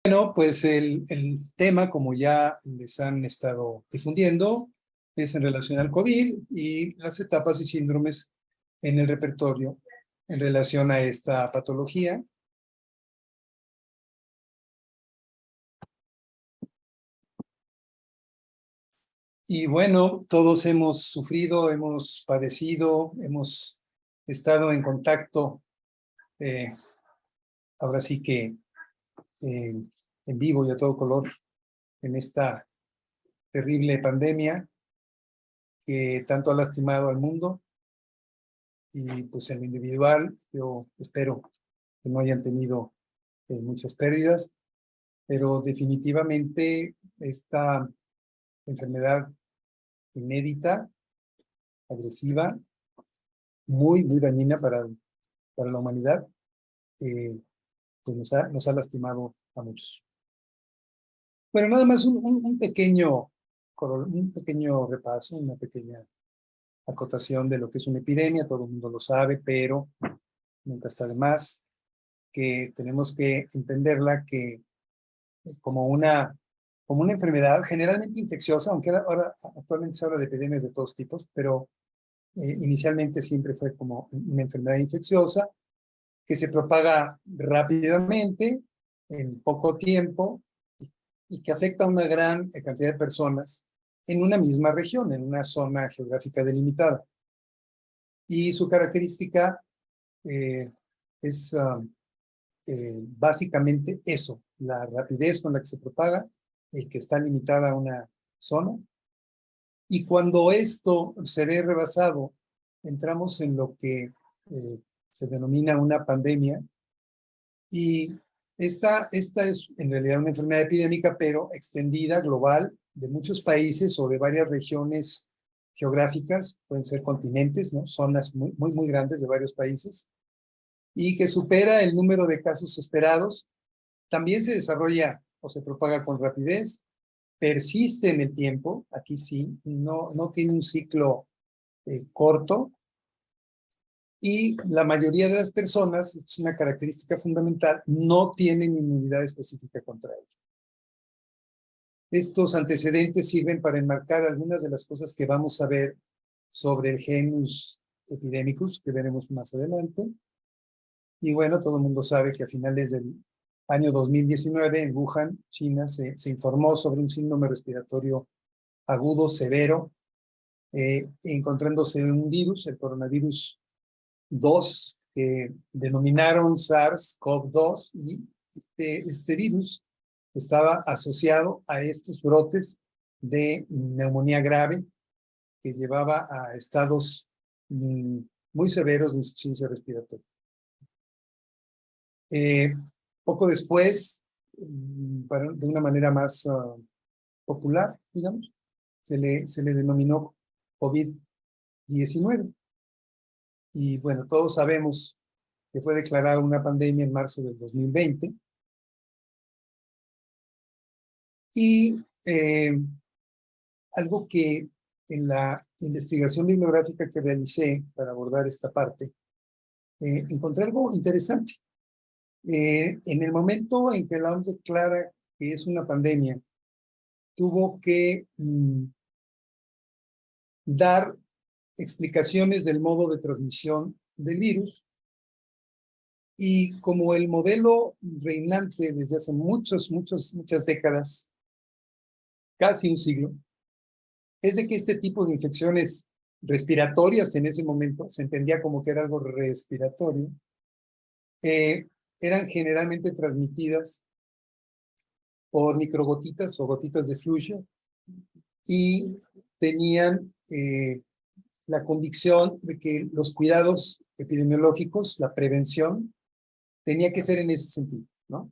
Bueno, pues el tema, como ya les han estado difundiendo, es en relación al COVID y las etapas y síndromes en el repertorio en relación a esta patología. Y bueno, todos hemos sufrido, hemos padecido, hemos estado en contacto, eh, ahora sí que en vivo y a todo color, en esta terrible pandemia que tanto ha lastimado al mundo. Y pues en lo individual, yo espero que no hayan tenido muchas pérdidas, pero definitivamente esta enfermedad inédita, agresiva, muy dañina para la humanidad, pues nos ha lastimado a muchos. Bueno, nada más un pequeño repaso, una pequeña acotación de lo que es una epidemia. Todo el mundo lo sabe, pero nunca está de más que tenemos que entenderla que como una enfermedad generalmente infecciosa, aunque ahora actualmente se habla de epidemias de todos tipos, pero inicialmente siempre fue como una enfermedad infecciosa que se propaga rápidamente, en poco tiempo, y que afecta a una gran cantidad de personas en una misma región, en una zona geográfica delimitada. Y su característica es básicamente eso, la rapidez con la que se propaga, el que está limitada a una zona. Y cuando esto se ve rebasado, entramos en lo que se denomina una pandemia. Y esta es en realidad una enfermedad epidémica, pero extendida, global, de muchos países o de varias regiones geográficas, pueden ser continentes, ¿no? Zonas muy grandes de varios países, y que supera el número de casos esperados. También se desarrolla o se propaga con rapidez, persiste en el tiempo, aquí sí, no tiene un ciclo corto, y la mayoría de las personas, es una característica fundamental, no tienen inmunidad específica contra ella. Estos antecedentes sirven para enmarcar algunas de las cosas que vamos a ver sobre el genus epidemicus, que veremos más adelante. Y bueno, todo el mundo sabe que a finales del año 2019 en Wuhan, China, se informó sobre un síndrome respiratorio agudo severo, encontrándose un virus, el coronavirus 2, que denominaron SARS-CoV-2, y este virus estaba asociado a estos brotes de neumonía grave que llevaba a estados muy severos de insuficiencia respiratoria. Poco después, de una manera más popular, digamos, se le denominó COVID-19. Y bueno, todos sabemos que fue declarada una pandemia en marzo del 2020. Y algo que en la investigación bibliográfica que realicé para abordar esta parte, encontré algo interesante. En el momento en que la OMS declara que es una pandemia, tuvo que dar explicaciones del modo de transmisión del virus, y como el modelo reinante desde hace muchas décadas, casi un siglo, es de que este tipo de infecciones respiratorias en ese momento, se entendía como que era algo respiratorio, eran generalmente transmitidas por microgotitas o gotitas de flujo, y tenían la convicción de que los cuidados epidemiológicos, la prevención, tenía que ser en ese sentido, ¿no?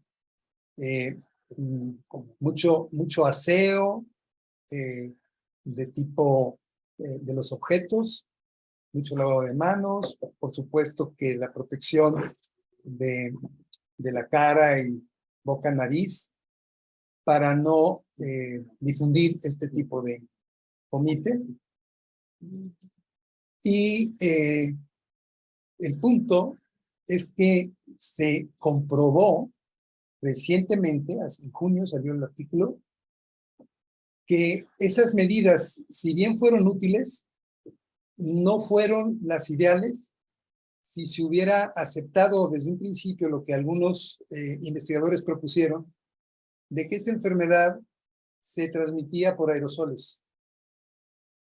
Con mucho aseo, de tipo de los objetos, mucho lavado de manos, por supuesto que la protección de la cara y boca, nariz, para no difundir este tipo de comite. Y el punto es que se comprobó recientemente, en junio salió el artículo, que esas medidas, si bien fueron útiles, no fueron las ideales si se hubiera aceptado desde un principio lo que algunos investigadores propusieron, de que esta enfermedad se transmitía por aerosoles,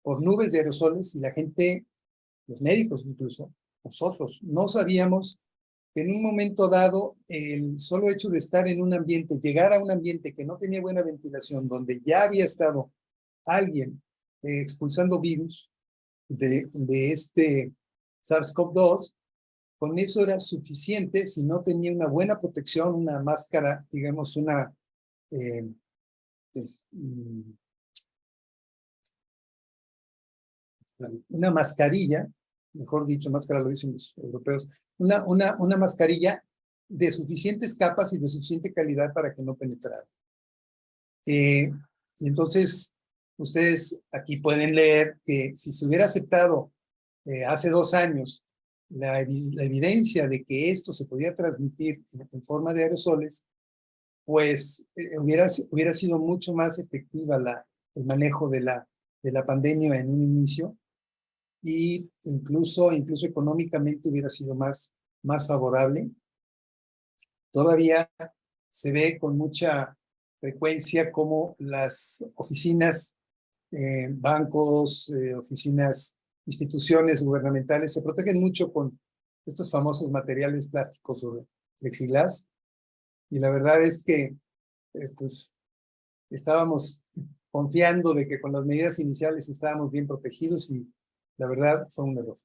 por nubes de aerosoles, y la gente, los médicos incluso, nosotros, no sabíamos que en un momento dado el solo hecho de estar en un ambiente, llegar a un ambiente que no tenía buena ventilación, donde ya había estado alguien expulsando virus de este SARS-CoV-2, con eso era suficiente si no tenía una buena protección, una máscara, digamos, eh, una mascarilla, mejor dicho, máscara lo dicen los europeos, una mascarilla de suficientes capas y de suficiente calidad para que no penetrara. Y entonces, ustedes aquí pueden leer que si se hubiera aceptado hace 2 años la evidencia de que esto se podía transmitir en forma de aerosoles, pues hubiera sido mucho más efectiva el manejo de la pandemia en un inicio, y incluso económicamente hubiera sido más favorable. Todavía se ve con mucha frecuencia cómo las oficinas, bancos, oficinas, instituciones gubernamentales se protegen mucho con estos famosos materiales plásticos o plexiglas, y la verdad es que pues estábamos confiando de que con las medidas iniciales estábamos bien protegidos, y la verdad fue un error.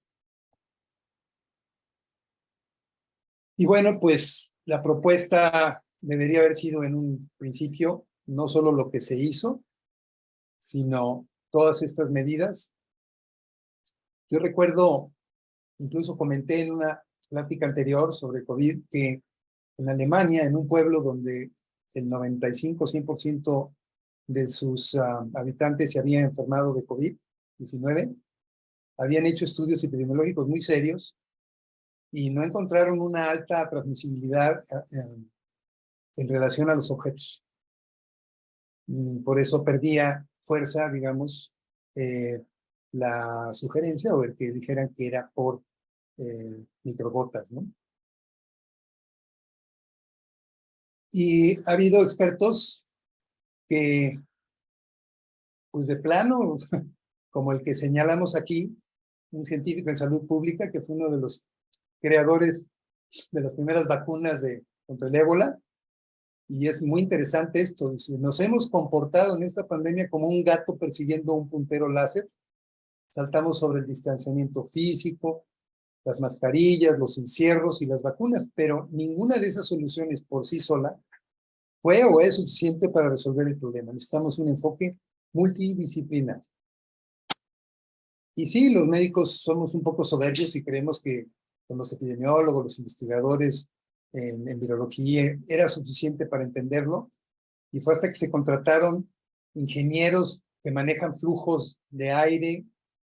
Y bueno, pues la propuesta debería haber sido en un principio no solo lo que se hizo, sino todas estas medidas. Yo recuerdo, incluso comenté en una plática anterior sobre COVID, que en Alemania, en un pueblo donde el 95-100% de sus habitantes se habían enfermado de COVID-19, habían hecho estudios epidemiológicos muy serios y no encontraron una alta transmisibilidad en relación a los objetos. Por eso perdía fuerza, digamos, la sugerencia, o el que dijeran que era por microgotas, ¿no? Y ha habido expertos que, pues de plano, como el que señalamos aquí, un científico en salud pública que fue uno de los creadores de las primeras vacunas contra el ébola, y es muy interesante esto, dice: nos hemos comportado en esta pandemia como un gato persiguiendo un puntero láser. Saltamos sobre el distanciamiento físico, las mascarillas, los encierros y las vacunas, pero ninguna de esas soluciones por sí sola fue o es suficiente para resolver el problema. Necesitamos un enfoque multidisciplinar. Y sí, los médicos somos un poco soberbios y creemos que con los epidemiólogos, los investigadores en virología, era suficiente para entenderlo, y fue hasta que se contrataron ingenieros que manejan flujos de aire,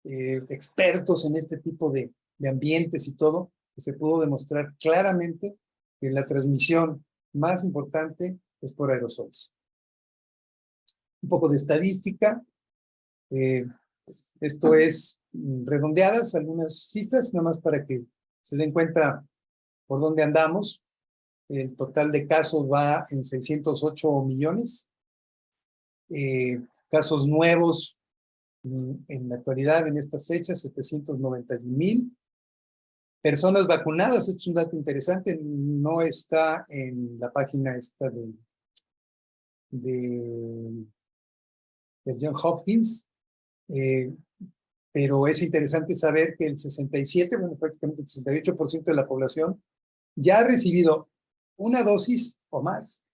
expertos en este tipo de ambientes y todo, que se pudo demostrar claramente que la transmisión más importante es por aerosoles. Un poco de estadística. Esto es redondeadas, algunas cifras, nada más para que se den cuenta por dónde andamos. El total de casos va en 608 millones. Casos nuevos en la actualidad, en estas fechas, 791,000. Personas vacunadas, este es un dato interesante, no está en la página esta de John Hopkins, pero es interesante saber que el 67, bueno, prácticamente el 68% de la población ya ha recibido una dosis o más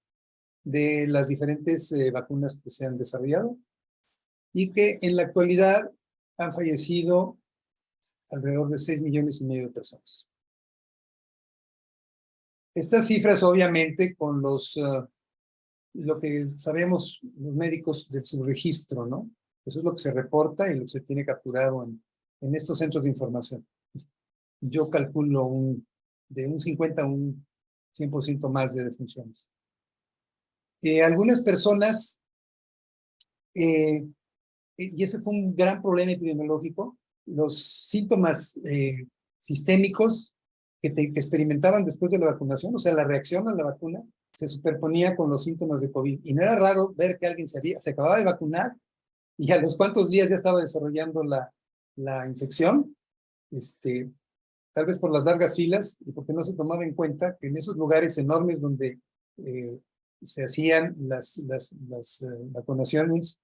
de las diferentes vacunas que se han desarrollado, y que en la actualidad han fallecido alrededor de 6,5 millones de personas. Estas cifras, obviamente, con lo que sabemos los médicos del subregistro, ¿no? Eso es lo que se reporta y lo que se tiene capturado en estos centros de información. Yo calculo de un 50 a un 100% más de defunciones. Algunas personas, y ese fue un gran problema epidemiológico, los síntomas sistémicos que experimentaban después de la vacunación, o sea, la reacción a la vacuna, se superponía con los síntomas de COVID. Y no era raro ver que alguien se acababa de vacunar y a los cuantos días ya estaba desarrollando la infección, tal vez por las largas filas y porque no se tomaba en cuenta que en esos lugares enormes donde se hacían las vacunaciones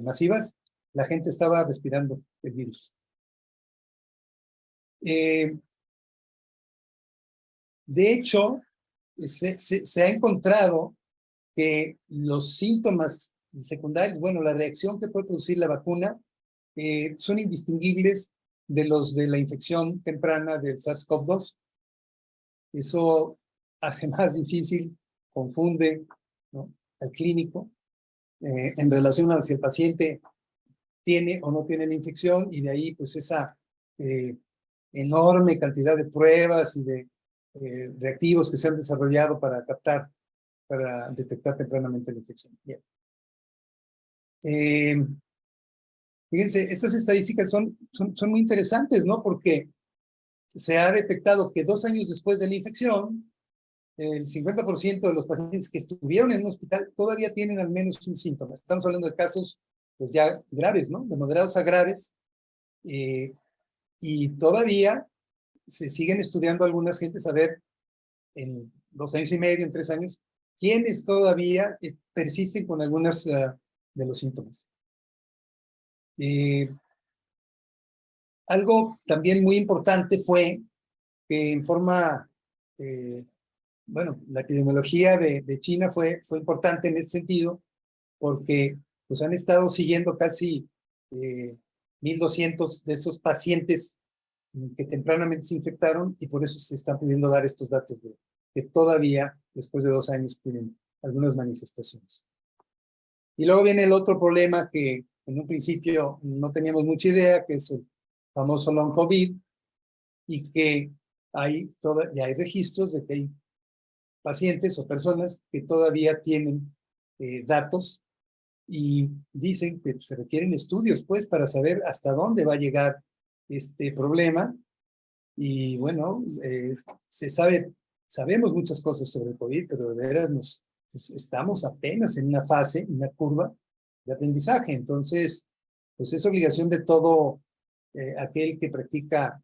masivas, la gente estaba respirando el virus. De hecho, se ha encontrado que los síntomas secundarios, bueno, la reacción que puede producir la vacuna, son indistinguibles de los de la infección temprana del SARS-CoV-2. Eso hace más difícil, confunde, ¿no?, al clínico en relación a si el paciente tiene o no tiene la infección, y de ahí pues esa enorme cantidad de pruebas y de reactivos que se han desarrollado para detectar tempranamente la infección. Bien. Fíjense, estas estadísticas son muy interesantes, ¿no? Porque se ha detectado que 2 años después de la infección, el 50% de los pacientes que estuvieron en un hospital todavía tienen al menos un síntoma. Estamos hablando de casos pues ya graves, ¿no? De moderados a graves. Y todavía se siguen estudiando algunas gentes a ver en 2 años y medio, en 3 años, quiénes todavía persisten con algunos de los síntomas. Algo también muy importante fue que en forma, bueno, la epidemiología de China fue importante en ese sentido, porque pues han estado siguiendo casi 1,200 de esos pacientes que tempranamente se infectaron, y por eso se están pudiendo dar estos datos de que todavía, después de 2 años, tienen algunas manifestaciones. Y luego viene el otro problema que en un principio no teníamos mucha idea, que es el famoso long COVID, y que ya hay registros de que hay pacientes o personas que todavía tienen datos, y dicen que se requieren estudios, pues, para saber hasta dónde va a llegar este problema. Y bueno, sabemos muchas cosas sobre el COVID, pero de veras estamos apenas en una fase, una curva de aprendizaje. Entonces, pues es obligación de todo aquel que practica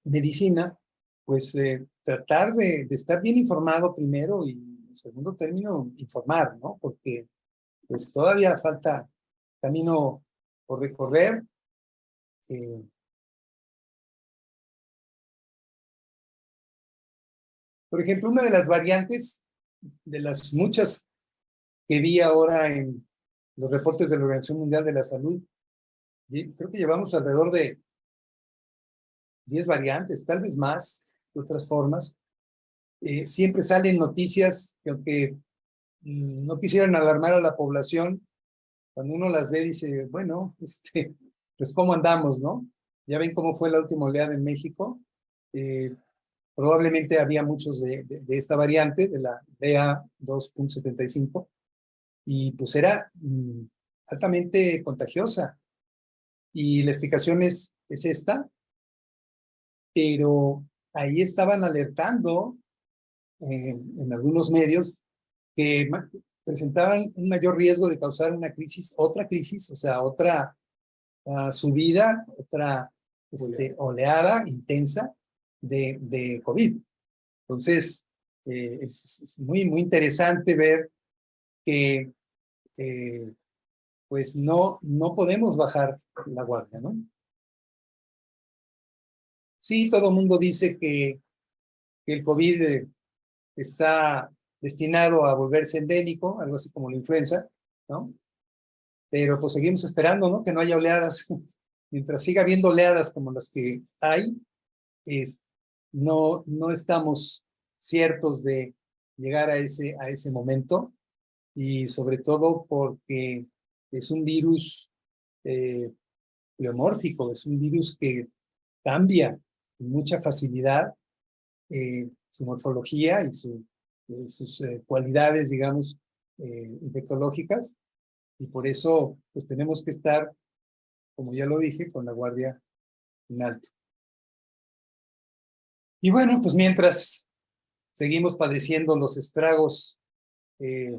medicina, pues tratar de estar bien informado primero, y en segundo término, informar, ¿no? Porque pues todavía falta camino por recorrer. Por ejemplo, una de las variantes, de las muchas que vi ahora en los reportes de la Organización Mundial de la Salud, creo que llevamos alrededor de 10 variantes, tal vez más, de otras formas. Siempre salen noticias que, aunque no quisieran alarmar a la población, cuando uno las ve dice, bueno, pues cómo andamos, ¿no? Ya ven cómo fue la última oleada en México. Probablemente había muchos de esta variante, de la BA.2.75, y pues era altamente contagiosa. Y la explicación es esta, pero ahí estaban alertando en algunos medios que presentaban un mayor riesgo de causar otra crisis, o sea, otra subida, otra oleada intensa de COVID. Entonces, es muy, muy interesante ver que pues no podemos bajar la guardia, ¿no? Sí, todo el mundo dice que el COVID está destinado a volverse endémico, algo así como la influenza, ¿no? Pero pues seguimos esperando, ¿no? Que no haya oleadas. Mientras siga habiendo oleadas como las que hay, no estamos ciertos de llegar a ese momento, y sobre todo porque es un virus pleomórfico, es un virus que cambia con mucha facilidad su morfología y sus cualidades, digamos, infectológicas, y por eso pues tenemos que estar, como ya lo dije, con la guardia en alto. Y bueno, pues mientras seguimos padeciendo los estragos y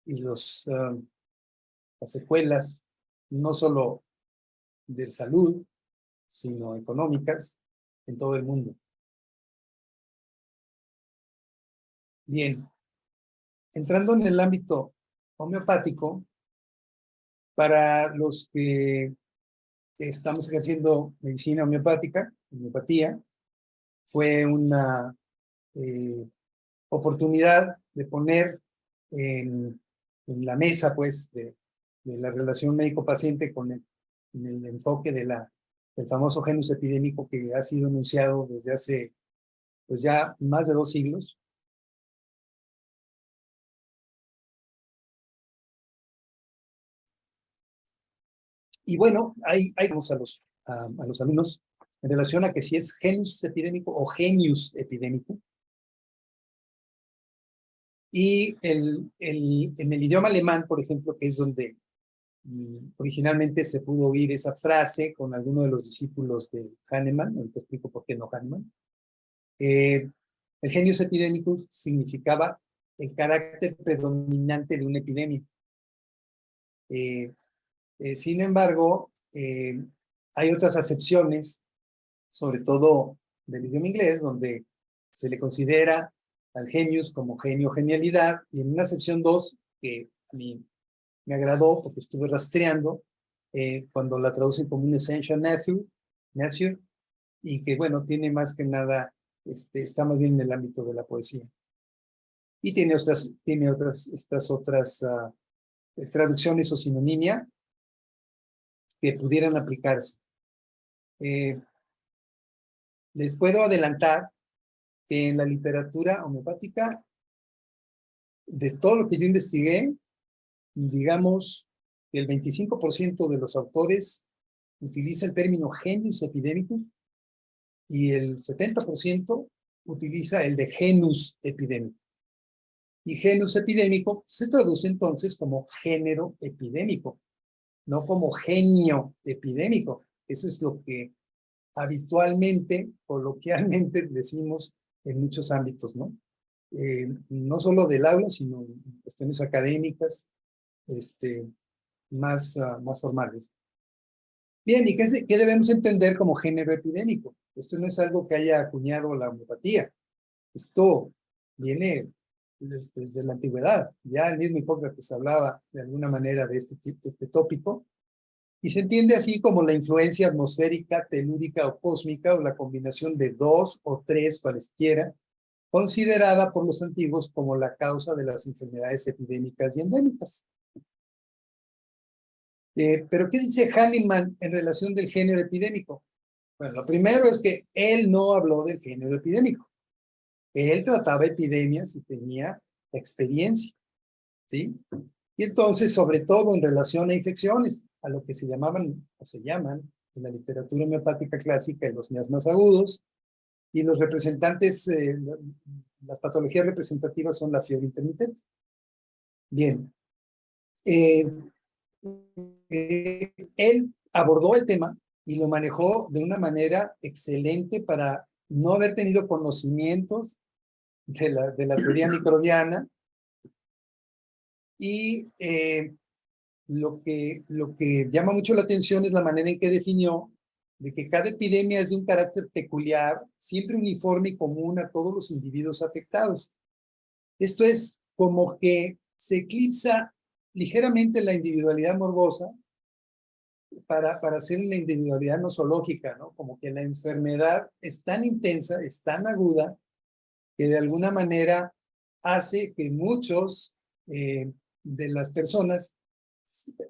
las secuelas, no solo de salud, sino económicas en todo el mundo. Bien, entrando en el ámbito homeopático, para los que estamos ejerciendo medicina homeopática, homeopatía, fue una oportunidad de poner en la mesa, pues, de la relación médico-paciente con el enfoque del famoso genus epidémico que ha sido enunciado desde hace, pues, ya más de 2 siglos. Y bueno, vamos a los alumnos en relación a que si es genus epidémico o genius epidémico. Y en el idioma alemán, por ejemplo, que es donde originalmente se pudo oír esa frase con alguno de los discípulos de Hahnemann, te explico por qué no Hahnemann, el genius epidemicus significaba el carácter predominante de una epidemia. Sin embargo, hay otras acepciones, sobre todo del idioma inglés, donde se le considera al genius como genio, genialidad, y en una acepción 2, que a mí me agradó porque estuve rastreando, cuando la traducen como un essential nature, y que bueno, tiene más que nada, está más bien en el ámbito de la poesía. Y tiene estas otras traducciones o sinonimia que pudieran aplicarse. Les puedo adelantar que en la literatura homeopática, de todo lo que yo investigué, digamos que el 25% de los autores utiliza el término genius epidemicus y el 70% utiliza el de genus epidémico. Y genus epidémico se traduce entonces como género epidémico, no como genio epidémico. Eso es lo que habitualmente, coloquialmente decimos en muchos ámbitos, ¿no? No solo del aula, sino en cuestiones académicas, más formales. Bien, ¿y qué debemos entender como género epidémico? Esto no es algo que haya acuñado la homeopatía. Esto viene desde la antigüedad. Ya el mismo Hipócrates hablaba de alguna manera de este tópico, y se entiende así como la influencia atmosférica, telúrica o cósmica, o la combinación de 2 o 3 cualesquiera, considerada por los antiguos como la causa de las enfermedades epidémicas y endémicas. Pero ¿qué dice Hahnemann en relación del género epidémico? Bueno, lo primero es que él no habló del género epidémico. Él trataba epidemias y tenía experiencia, ¿sí? Y entonces, sobre todo en relación a infecciones, a lo que se llamaban o se llaman en la literatura homeopática clásica los miasmas agudos, y los representantes, las patologías representativas son la fiebre intermitente. Bien. Él abordó el tema y lo manejó de una manera excelente para no haber tenido conocimientos de la teoría microbiana, y lo que llama mucho la atención es la manera en que definió de que cada epidemia es de un carácter peculiar, siempre uniforme y común a todos los individuos afectados. Esto es como que se eclipsa ligeramente la individualidad morbosa para hacer una individualidad nosológica, ¿no? Como que la enfermedad es tan intensa, es tan aguda, que de alguna manera hace que muchos de las personas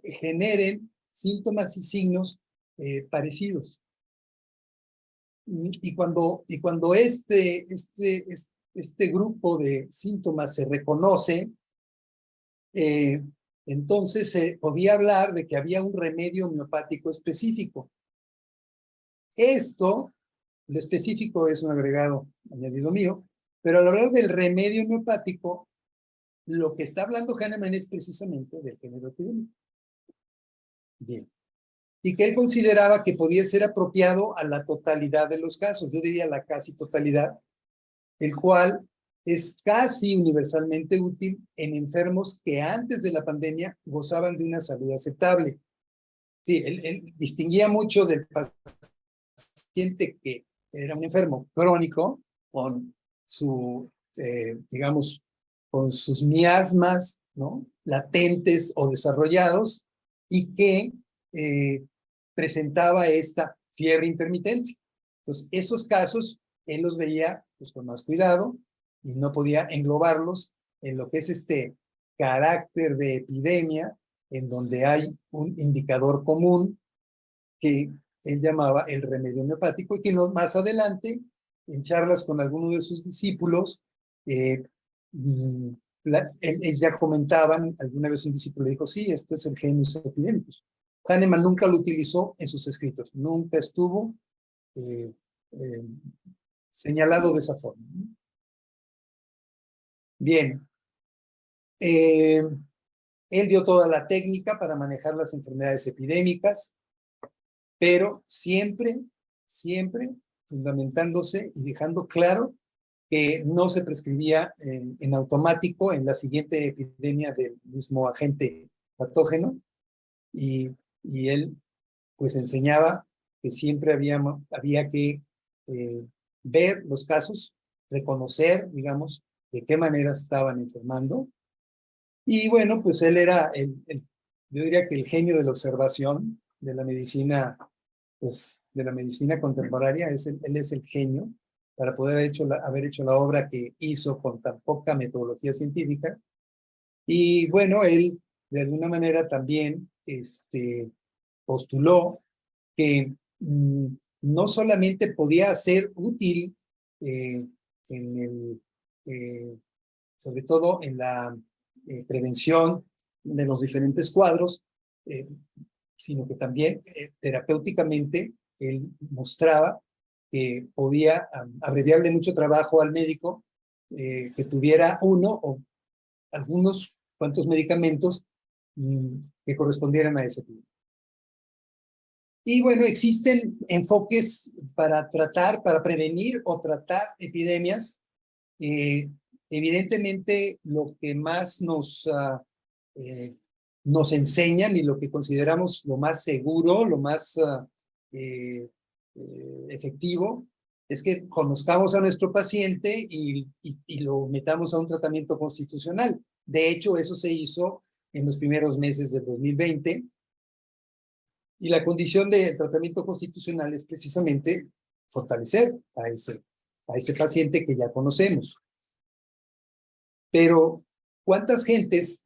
generen síntomas y signos parecidos. Y cuando este grupo de síntomas se reconoce, entonces se podía hablar de que había un remedio homeopático específico. Esto, lo específico es un agregado añadido mío, pero al hablar del remedio homeopático, lo que está hablando Hahnemann es precisamente del género epidémico. Bien. Y que él consideraba que podía ser apropiado a la totalidad de los casos, yo diría la casi totalidad, el cual es casi universalmente útil en enfermos que antes de la pandemia gozaban de una salud aceptable. Sí, él distinguía mucho del paciente que era un enfermo crónico con su, digamos, con sus miasmas, ¿no? Latentes o desarrollados y que presentaba esta fiebre intermitente. Entonces, esos casos él los veía pues, con más cuidado y no podía englobarlos en lo que es este carácter de epidemia, en donde hay un indicador común que él llamaba el remedio homeopático y que más adelante, en charlas con algunos de sus discípulos, él ya comentaban, alguna vez un discípulo le dijo, sí, este es el genius epidemicus. Hahnemann nunca lo utilizó en sus escritos, nunca estuvo eh, eh, señalado de esa forma. Bien, él dio toda la técnica para manejar las enfermedades epidémicas, pero siempre, siempre fundamentándose y dejando claro que no se prescribía en automático en la siguiente epidemia del mismo agente patógeno y él pues enseñaba que siempre había que ver los casos, reconocer, digamos, de qué manera estaban enfermando. Y bueno, pues él era, yo diría que el genio de la observación de la medicina, pues de la medicina contemporánea, él es el genio para poder haber hecho la obra que hizo con tan poca metodología científica. Y bueno, él de alguna manera también postuló que no solamente podía ser útil en sobre todo en la prevención de los diferentes cuadros, sino que también terapéuticamente él mostraba que podía abreviarle mucho trabajo al médico que tuviera uno o algunos cuantos medicamentos que correspondieran a ese tipo. Y bueno, existen enfoques para para prevenir o tratar epidemias. Evidentemente, lo que más nos enseñan y lo que consideramos lo más seguro, lo más efectivo, es que conozcamos a nuestro paciente y lo metamos a un tratamiento constitucional. De hecho, eso se hizo en los primeros meses del 2020. Y la condición del tratamiento constitucional es precisamente fortalecer a ese paciente que ya conocemos. Pero, ¿cuántas gentes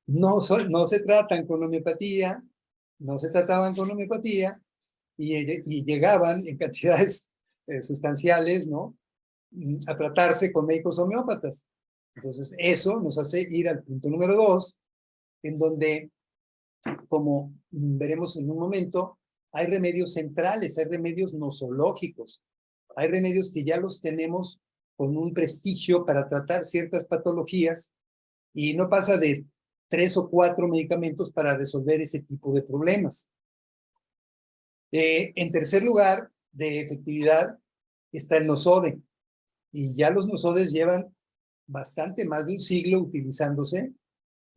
no se tratan con homeopatía, no se trataban con homeopatía y llegaban en cantidades sustanciales, ¿no? A tratarse con médicos homeópatas? Entonces, eso nos hace ir al punto número 2, en donde, como veremos en un momento, hay remedios centrales, hay remedios nosológicos, hay remedios que ya los tenemos con un prestigio para tratar ciertas patologías y no pasa de 3 o 4 medicamentos para resolver ese tipo de problemas. En tercer lugar, de efectividad, está el nosode. Y ya los nosodes llevan bastante más de un siglo utilizándose,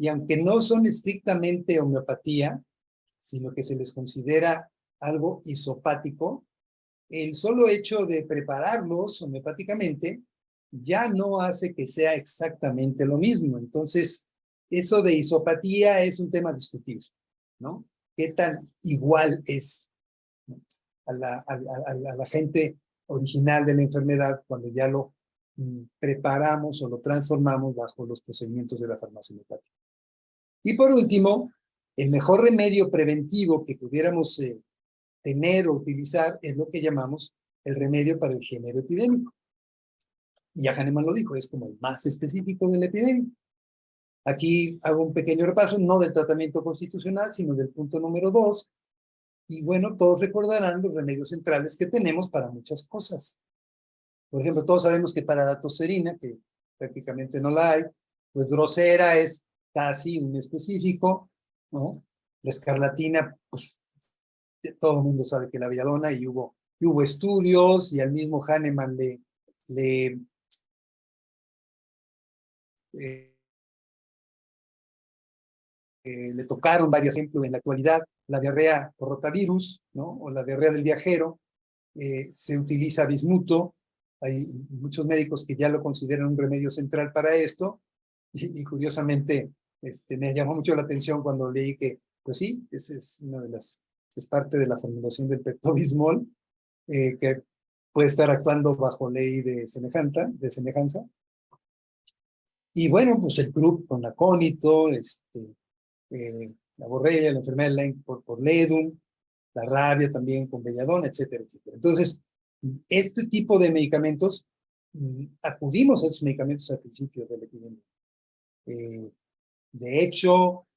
y aunque no son estrictamente homeopatía, sino que se les considera algo isopático, el solo hecho de prepararlos homeopáticamente ya no hace que sea exactamente lo mismo. Entonces, eso de isopatía es un tema a discutir, ¿no? ¿Qué tan igual es, ¿no? a la gente original de la enfermedad cuando ya lo preparamos o lo transformamos bajo los procedimientos de la farmacia homeopática? Y por último, el mejor remedio preventivo que pudiéramos tener o utilizar es lo que llamamos el remedio para el género epidémico. Y ya Hahnemann lo dijo, es como el más específico de la epidemia. Aquí hago un pequeño repaso, no del tratamiento constitucional, sino del punto número 2. Y bueno, todos recordarán los remedios centrales que tenemos para muchas cosas. Por ejemplo, todos sabemos que para la tosferina, que prácticamente no la hay, pues Drosera es casi un específico, ¿no? La escarlatina, pues todo el mundo sabe que la belladona y hubo estudios y al mismo Hahnemann le, eh, le tocaron varios ejemplos en la actualidad, la diarrea por rotavirus, ¿no? O la diarrea del viajero, se utiliza bismuto, hay muchos médicos que ya lo consideran un remedio central para esto, y curiosamente me llamó mucho la atención cuando leí que, pues sí, es una de las, es parte de la formulación del Pepto-Bismol, que puede estar actuando bajo ley de semejanza. Y bueno, pues el club con acónito, la borrelia, la enfermedad de Lyme por ledum, la rabia también con belladona, etcétera, etcétera. Entonces, este tipo de medicamentos, acudimos a esos medicamentos al principio de la epidemia. De hecho,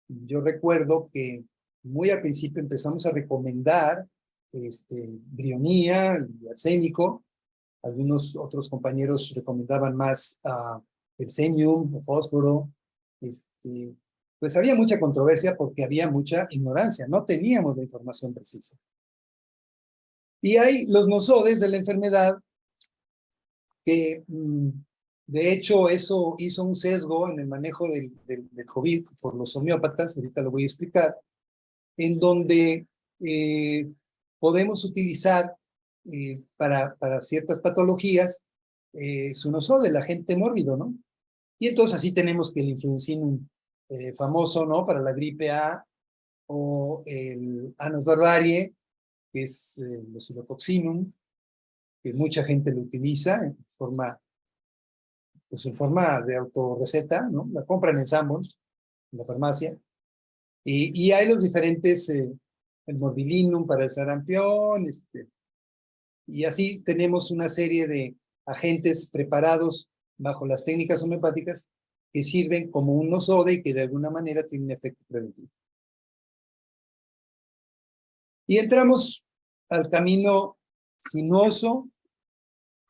yo recuerdo que muy al principio empezamos a recomendar brionía y arsénico. Algunos otros compañeros recomendaban más el semium o fósforo. Pues había mucha controversia porque había mucha ignorancia, no teníamos la información precisa. Y hay los nosodes de la enfermedad que, de hecho, eso hizo un sesgo en el manejo del COVID por los homeópatas, ahorita lo voy a explicar, en donde podemos utilizar para ciertas patologías su nosode, el agente mórbido, ¿no? Y entonces así tenemos que el influencinum famoso, ¿no? Para la gripe A, o el Anas barbariae, que es el Oscillococcinum, que mucha gente lo utiliza pues en forma de autorreceta, ¿no? La compran en Sanborns, en la farmacia, y hay los diferentes, el morbillinum para el sarampión, y así tenemos una serie de agentes preparados bajo las técnicas homeopáticas que sirven como un nosode y que de alguna manera tienen efecto preventivo. Y entramos al camino sinuoso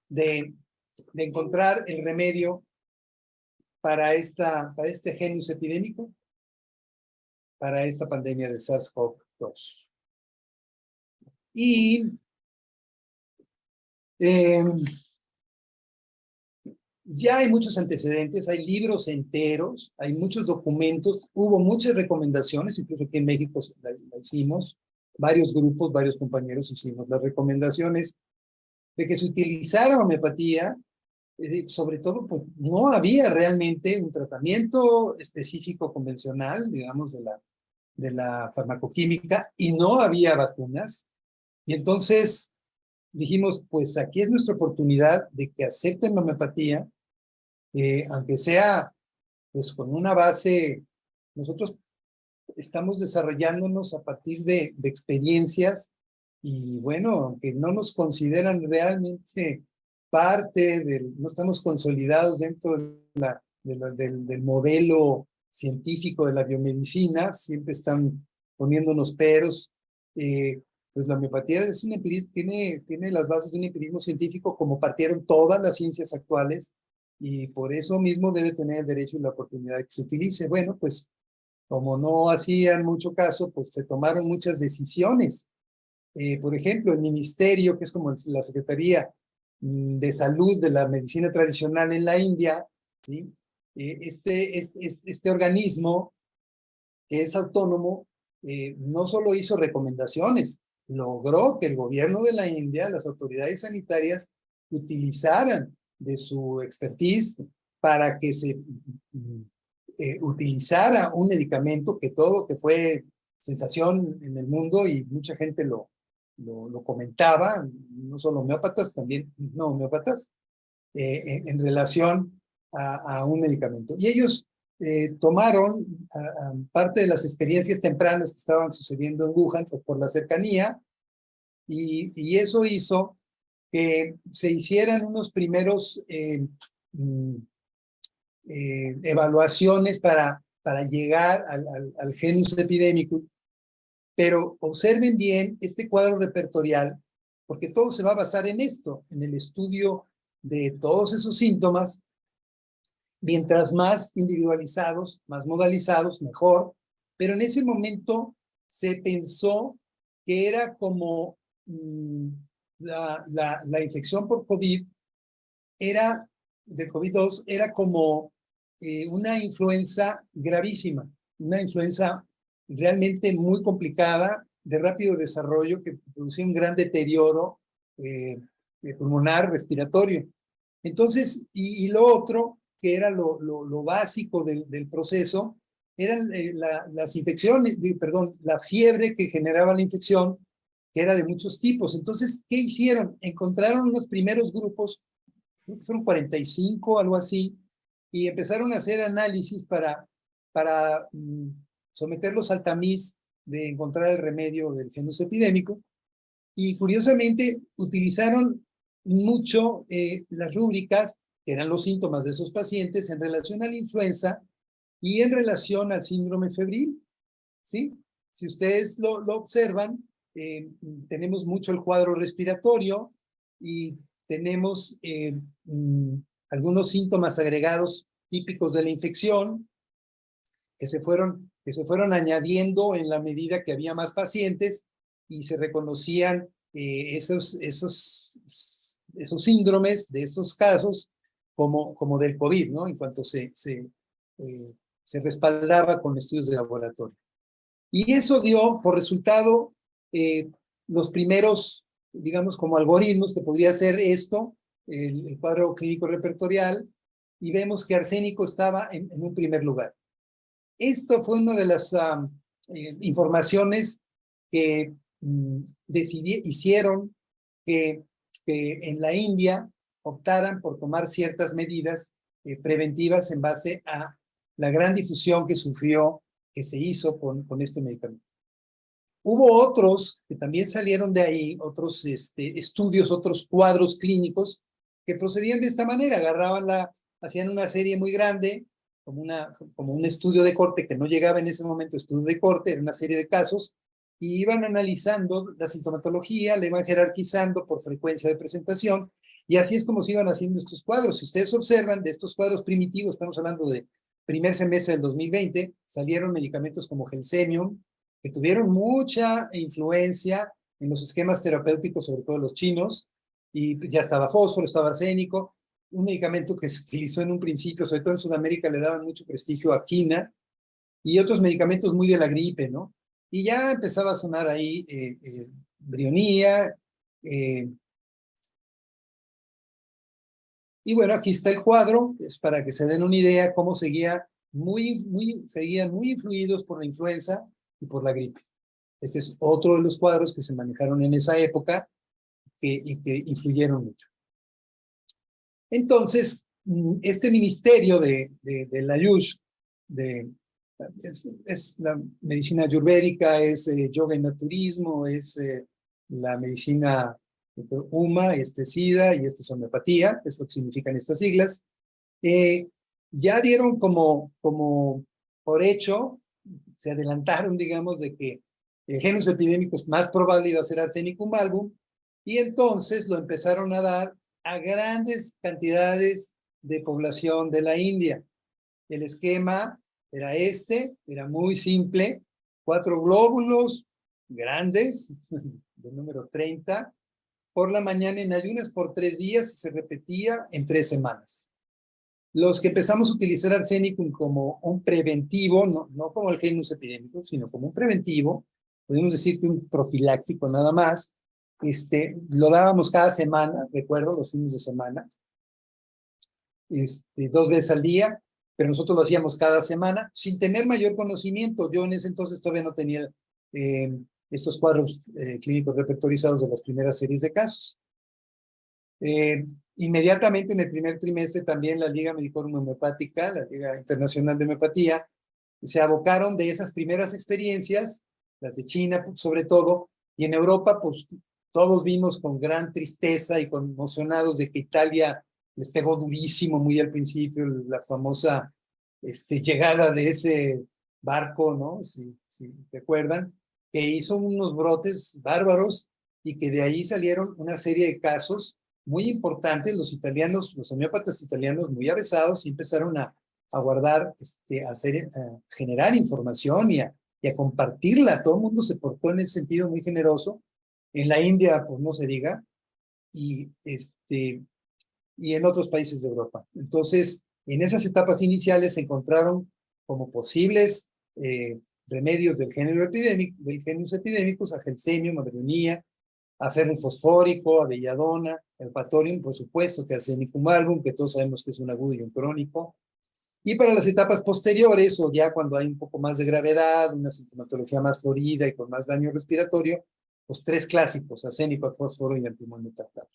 de encontrar el remedio para este genus epidémico, para esta pandemia de SARS-CoV-2. Y ya hay muchos antecedentes, hay libros enteros, hay muchos documentos, hubo muchas recomendaciones, incluso aquí en México la hicimos, varios grupos, varios compañeros hicimos las recomendaciones de que se utilizara homeopatía, sobre todo pues, no había realmente un tratamiento específico convencional, digamos, de la farmacoquímica, y no había vacunas, y entonces dijimos, pues aquí es nuestra oportunidad de que acepten la homeopatía, aunque sea pues con una base, nosotros estamos desarrollándonos a partir de experiencias y bueno, aunque no nos consideran realmente parte no estamos consolidados dentro del modelo científico de la biomedicina, siempre están poniéndonos peros. Pues la homeopatía es tiene las bases de un empirismo científico como partieron todas las ciencias actuales y por eso mismo debe tener el derecho y la oportunidad de que se utilice. Bueno, pues como no hacían mucho caso, pues se tomaron muchas decisiones. Por ejemplo, el ministerio, que es como la Secretaría de Salud de la Medicina Tradicional en la India, ¿sí? Este organismo que es autónomo, no solo hizo recomendaciones, logró que el gobierno de la India, las autoridades sanitarias, utilizaran de su expertise para que se utilizara un medicamento que fue sensación en el mundo y mucha gente lo comentaba, no solo homeópatas, también no homeópatas, en relación a un medicamento. Y ellos tomaron parte de las experiencias tempranas que estaban sucediendo en Wuhan por la cercanía, y eso hizo que se hicieran unos primeros evaluaciones para llegar al genus epidémico, pero observen bien este cuadro repertorial, porque todo se va a basar en esto, en el estudio de todos esos síntomas, mientras más individualizados, más modalizados, mejor, pero en ese momento se pensó que era como la infección por COVID era, del COVID-2, era como una influenza gravísima, una influenza realmente muy complicada, de rápido desarrollo, que producía un gran deterioro pulmonar, respiratorio. Entonces, y lo otro, que era lo básico del proceso, eran las infecciones, perdón, la fiebre que generaba la infección, que era de muchos tipos. Entonces, ¿qué hicieron? Encontraron unos primeros grupos, fueron 45, algo así, y empezaron a hacer análisis para someterlos al tamiz de encontrar el remedio del genus epidémico. Y curiosamente utilizaron mucho las rúbricas, que eran los síntomas de esos pacientes, en relación a la influenza y en relación al síndrome febril, ¿sí? Si ustedes lo observan, tenemos mucho el cuadro respiratorio y tenemos algunos síntomas agregados típicos de la infección que se fueron añadiendo en la medida que había más pacientes y se reconocían esos síndromes de estos casos como del COVID, ¿no? En cuanto se respaldaba con estudios de laboratorio. Y eso dio por resultado los primeros, digamos, como algoritmos que podría ser esto, el cuadro clínico repertorial, y vemos que arsénico estaba en un primer lugar. Esto fue una de las informaciones que hicieron que en la India optaran por tomar ciertas medidas preventivas en base a la gran difusión que se hizo con este medicamento. Hubo otros que también salieron de ahí, otros estudios, otros cuadros clínicos que procedían de esta manera, hacían una serie muy grande, como un estudio de corte que no llegaba en ese momento, estudio de corte, era una serie de casos, y iban analizando la sintomatología, la iban jerarquizando por frecuencia de presentación, y así es como se iban haciendo estos cuadros. Si ustedes observan, de estos cuadros primitivos, estamos hablando de primer semestre del 2020, salieron medicamentos como Gelsemium, que tuvieron mucha influencia en los esquemas terapéuticos, sobre todo los chinos, y ya estaba fósforo, estaba arsénico, un medicamento que se utilizó en un principio, sobre todo en Sudamérica, le daban mucho prestigio a quina, y otros medicamentos muy de la gripe, ¿no? Y ya empezaba a sonar ahí brionía, y bueno, aquí está el cuadro, es para que se den una idea cómo seguían muy influidos por la influenza y por la gripe. Este es otro de los cuadros que se manejaron en esa época y que influyeron mucho. Entonces, este ministerio de la Ayush, es la medicina ayurvédica, es yoga y naturismo, es la medicina UMA, SIDA y homeopatía, es lo que significan estas siglas. Ya dieron como por hecho, se adelantaron, digamos, de que el genus epidémico es más probable iba a ser Arsenicum album, y entonces lo empezaron a dar a grandes cantidades de población de la India. El esquema era era muy simple, 4 glóbulos grandes, de número 30, por la mañana en ayunas por 3 días y se repetía en 3 semanas. Los que empezamos a utilizar arsénico como un preventivo, no como el genus epidémico, sino como un preventivo, podemos decir que un profiláctico nada más, lo dábamos cada semana, recuerdo, los fines de semana, 2 veces al día, pero nosotros lo hacíamos cada semana, sin tener mayor conocimiento. Yo en ese entonces todavía no tenía estos cuadros clínicos repertorizados de las primeras series de casos. Inmediatamente en el primer trimestre también la Liga Medicorum Homeopática, la Liga Internacional de Homeopatía, se abocaron de esas primeras experiencias, las de China sobre todo, y en Europa pues todos vimos con gran tristeza y conmocionados de que Italia les pegó durísimo muy al principio, la famosa llegada de ese barco, ¿no? Si recuerdan, que hizo unos brotes bárbaros y que de ahí salieron una serie de casos muy importantes, los italianos, los homeópatas italianos muy avesados, y empezaron a guardar, a generar información y a compartirla. Todo el mundo se portó en ese sentido muy generoso. En la India, pues no se diga, y, y en otros países de Europa. Entonces, en esas etapas iniciales se encontraron como posibles remedios del género epidémico, del genus epidemicus, a Gelsemium, a Bryonia, a ferrum fosfórico, a belladona, Eupatorium, por supuesto, que arsenicum album, que todos sabemos que es un agudo y un crónico. Y para las etapas posteriores, o ya cuando hay un poco más de gravedad, una sintomatología más florida y con más daño respiratorio, los tres clásicos, arsénico, fósforo y antimonio tartaro.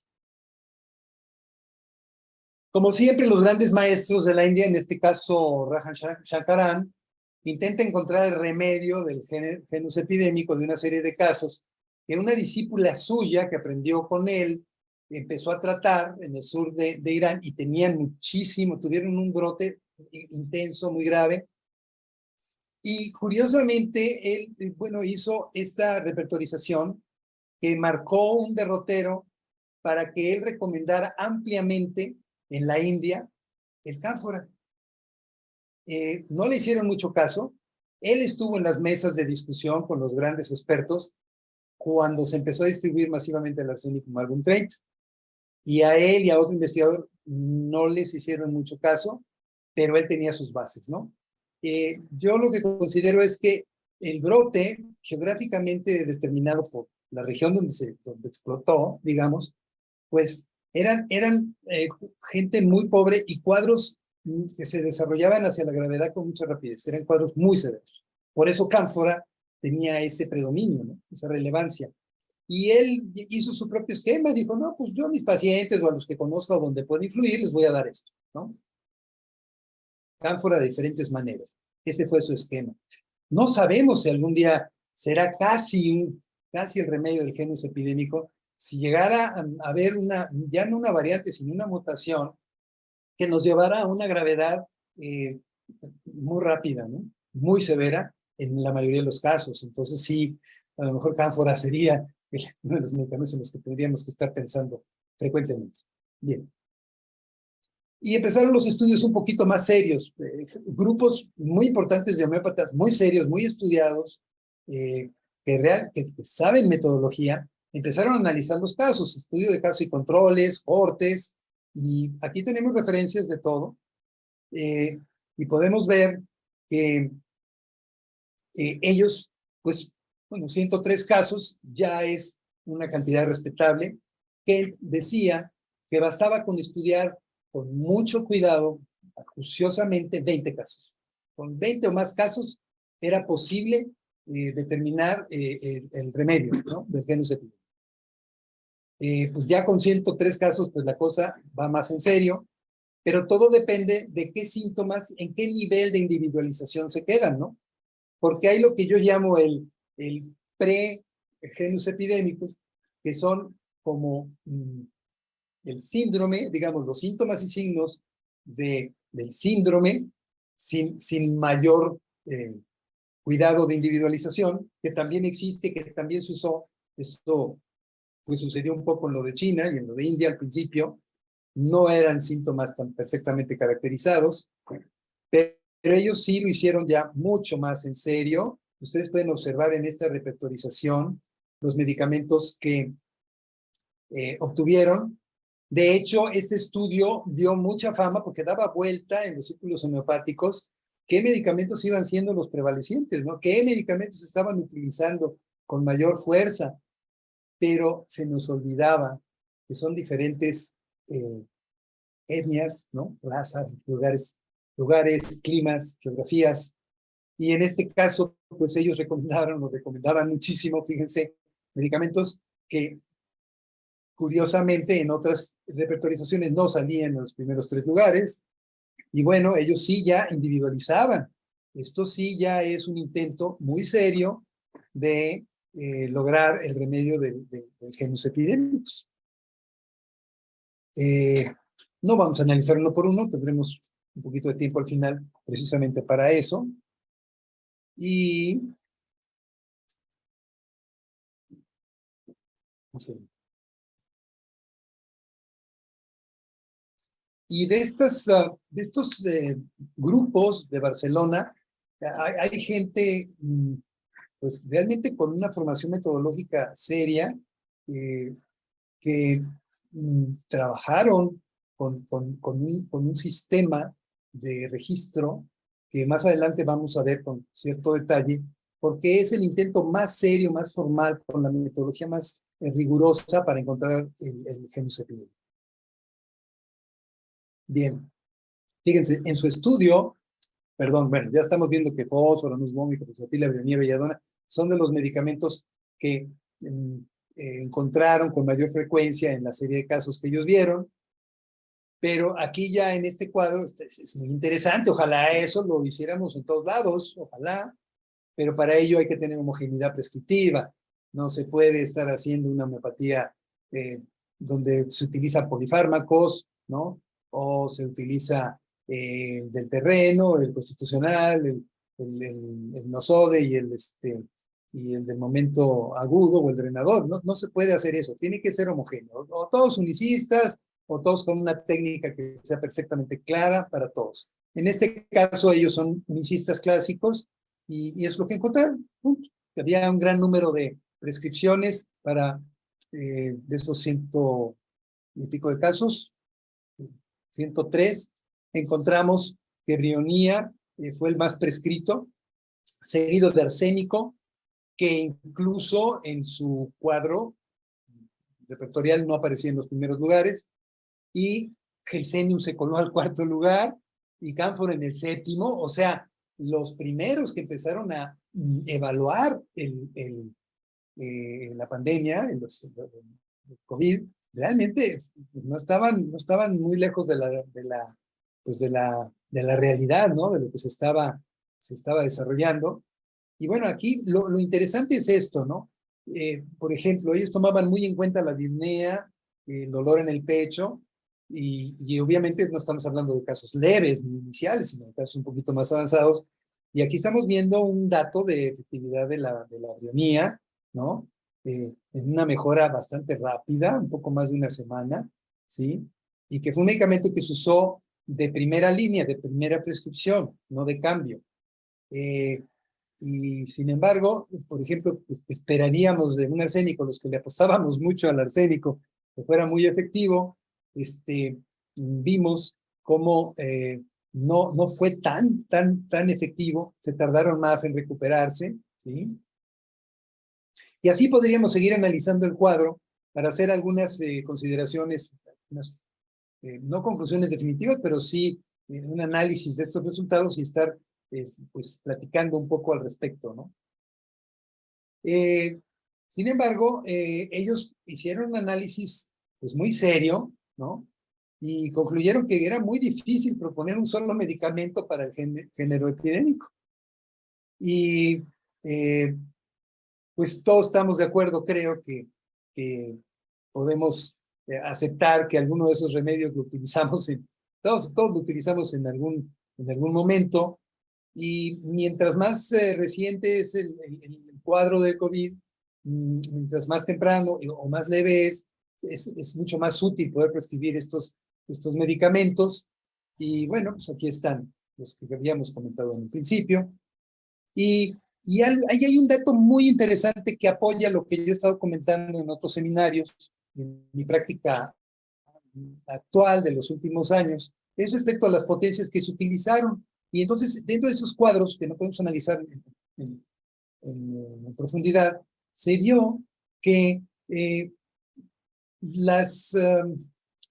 Como siempre, los grandes maestros de la India, en este caso Rajan Shankaran, intenta encontrar el remedio del genus epidémico de una serie de casos que una discípula suya que aprendió con él empezó a tratar en el sur de Irán, y tenían muchísimo, tuvieron un brote intenso, muy grave. Y curiosamente, él, bueno, hizo esta repertorización que marcó un derrotero para que él recomendara ampliamente en la India el cánfora. No le hicieron mucho caso. Él estuvo en las mesas de discusión con los grandes expertos cuando se empezó a distribuir masivamente el arsénico album 30. Y a él y a otro investigador no les hicieron mucho caso, pero él tenía sus bases, ¿no? Yo lo que considero es que el brote, geográficamente determinado por la región donde explotó, digamos, pues eran gente muy pobre y cuadros que se desarrollaban hacia la gravedad con mucha rapidez. Eran cuadros muy severos. Por eso Cánfora tenía ese predominio, ¿no? Esa relevancia. Y él hizo su propio esquema, dijo, no, pues yo a mis pacientes o a los que conozco donde puede influir, les voy a dar esto, ¿no? Cánfora de diferentes maneras. Ese fue su esquema. No sabemos si algún día será casi el remedio del genus epidémico, si llegara a haber ya no una variante, sino una mutación que nos llevara a una gravedad muy rápida, ¿no? Muy severa en la mayoría de los casos. Entonces sí, a lo mejor Cánfora sería uno de los medicamentos en los que tendríamos que estar pensando frecuentemente. Bien. Y empezaron los estudios un poquito más serios, grupos muy importantes de homeópatas, muy serios, muy estudiados, que saben metodología, empezaron a analizar los casos, estudio de casos y controles, cortes, y aquí tenemos referencias de todo, y podemos ver que ellos, pues, bueno, 103 casos ya es una cantidad respetable, que decía que bastaba con estudiar con mucho cuidado, acuciosamente, 20 casos. Con 20 o más casos era posible determinar el remedio, ¿no? Del genus epidémico. Pues ya con 103 casos, pues la cosa va más en serio, pero todo depende de qué síntomas, en qué nivel de individualización se quedan, ¿no? Porque hay lo que yo llamo el pre-genus epidémicos, que son como el síndrome, digamos, los síntomas y signos del síndrome sin mayor cuidado de individualización, que también existe, que también se usó. Esto pues sucedió un poco en lo de China y en lo de India al principio. No eran síntomas tan perfectamente caracterizados, pero ellos sí lo hicieron ya mucho más en serio. Ustedes pueden observar en esta repertorización los medicamentos que obtuvieron. De hecho, este estudio dio mucha fama porque daba vuelta en los círculos homeopáticos qué medicamentos iban siendo los prevalecientes, ¿no? Qué medicamentos estaban utilizando con mayor fuerza, pero se nos olvidaba que son diferentes etnias, ¿no? Razas, lugares, climas, geografías. Y en este caso, pues ellos recomendaban muchísimo, fíjense, medicamentos que curiosamente en otras repertorizaciones no salían en los primeros 3 lugares. Y bueno, ellos sí ya individualizaban. Esto sí ya es un intento muy serio de lograr el remedio del genus epidémicos. No vamos a analizar uno por uno, tendremos un poquito de tiempo al final precisamente para eso. Y no sé, Y de estos grupos de Barcelona, hay gente pues realmente con una formación metodológica seria, eh, que trabajaron con un sistema de registro que más adelante vamos a ver con cierto detalle, porque es el intento más serio, más formal, con la metodología más rigurosa para encontrar el genus epidémico. Bien, fíjense, en su estudio, perdón, bueno, ya estamos viendo que fósforo, nusmómico, pulsatila, brionía, belladona, son de los medicamentos que encontraron con mayor frecuencia en la serie de casos que ellos vieron, pero aquí ya en este cuadro es muy interesante, ojalá eso lo hiciéramos en todos lados, ojalá, pero para ello hay que tener homogeneidad prescriptiva, no se puede estar haciendo una homeopatía donde se utilizan polifármacos, ¿no? O se utiliza del terreno, el constitucional, el nosode y el del momento agudo o el drenador. No se puede hacer eso, tiene que ser homogéneo. O todos unicistas, o todos con una técnica que sea perfectamente clara para todos. En este caso, ellos son unicistas clásicos y es lo que encontraron. Había un gran número de prescripciones para de esos 100 y pico de casos, 103. Encontramos que brionía fue el más prescrito, seguido de arsénico, que incluso en su cuadro repertorial no aparecía en los primeros lugares, y Gelsemium se coló al cuarto lugar, y Cánfora en el séptimo, o sea, los primeros que empezaron a evaluar la pandemia, el COVID, realmente no estaban muy lejos de la realidad, ¿no? De lo que se estaba desarrollando. Y bueno, aquí lo interesante es esto, ¿no? Por ejemplo, ellos tomaban muy en cuenta la disnea, el dolor en el pecho, y obviamente no estamos hablando de casos leves ni iniciales, sino de casos un poquito más avanzados. Y aquí estamos viendo un dato de efectividad de la brionía, ¿no? En una mejora bastante rápida, un poco más de una semana, ¿sí? Y que fue un medicamento que se usó de primera línea, de primera prescripción, no de cambio. Y sin embargo, por ejemplo, esperaríamos de un arsénico, los que le apostábamos mucho al arsénico, que fuera muy efectivo, vimos cómo no fue tan efectivo, se tardaron más en recuperarse, ¿sí? Y así podríamos seguir analizando el cuadro para hacer algunas consideraciones, no conclusiones definitivas, pero sí un análisis de estos resultados y estar pues platicando un poco al respecto, ¿no? Sin embargo, ellos hicieron un análisis pues muy serio, ¿no? Y concluyeron que era muy difícil proponer un solo medicamento para el género epidémico. Y pues todos estamos de acuerdo, creo que podemos aceptar que alguno de esos remedios lo utilizamos, todos lo utilizamos en algún momento, y mientras más reciente es el cuadro del COVID, mientras más temprano o más leve es mucho más útil poder prescribir estos medicamentos. Y bueno, pues aquí están los que habíamos comentado en el principio. Y ahí hay un dato muy interesante que apoya lo que yo he estado comentando en otros seminarios, en mi práctica actual de los últimos años, es respecto a las potencias que se utilizaron. Y entonces, dentro de esos cuadros, que no podemos analizar en profundidad, se vio que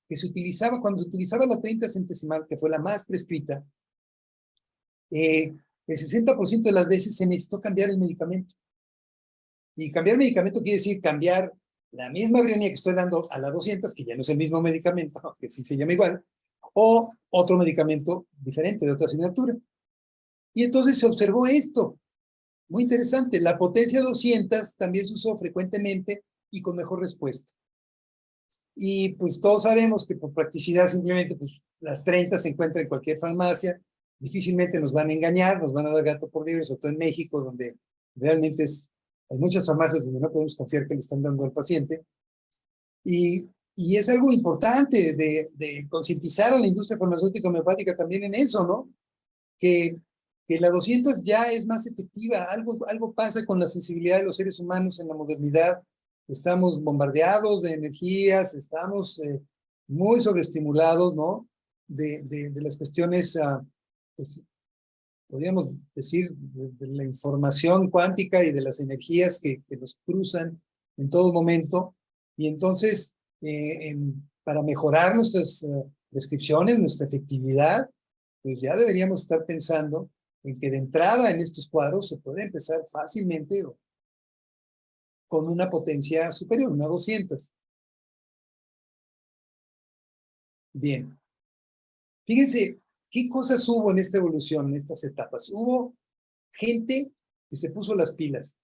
que se utilizaba, cuando se utilizaba la 30 centesimal, que fue la más prescrita, el 60% de las veces se necesitó cambiar el medicamento. Y cambiar medicamento quiere decir cambiar la misma brionía que estoy dando a la 200, que ya no es el mismo medicamento, que sí se llama igual, o otro medicamento diferente de otra asignatura. Y entonces se observó esto, muy interesante, la potencia 200 también se usó frecuentemente y con mejor respuesta. Y pues todos sabemos que por practicidad simplemente pues las 30 se encuentran en cualquier farmacia, difícilmente nos van a engañar, nos van a dar gato por liebre, sobre todo en México, donde realmente hay muchas farmacias donde no podemos confiar que le están dando al paciente. Y Y es algo importante de concientizar a la industria farmacéutica homeopática también en eso, ¿no? Que la 200 ya es más efectiva. Algo pasa con la sensibilidad de los seres humanos en la modernidad. Estamos bombardeados de energías, estamos muy sobreestimulados, ¿no? De las cuestiones, pues, podríamos decir, de la información cuántica y de las energías que nos cruzan en todo momento. Y entonces, para mejorar nuestras prescripciones, nuestra efectividad, pues ya deberíamos estar pensando en que de entrada en estos cuadros se puede empezar fácilmente con una potencia superior, una 200. Bien. Fíjense, ¿qué cosas hubo en esta evolución, en estas etapas? Hubo gente que se puso las pilas.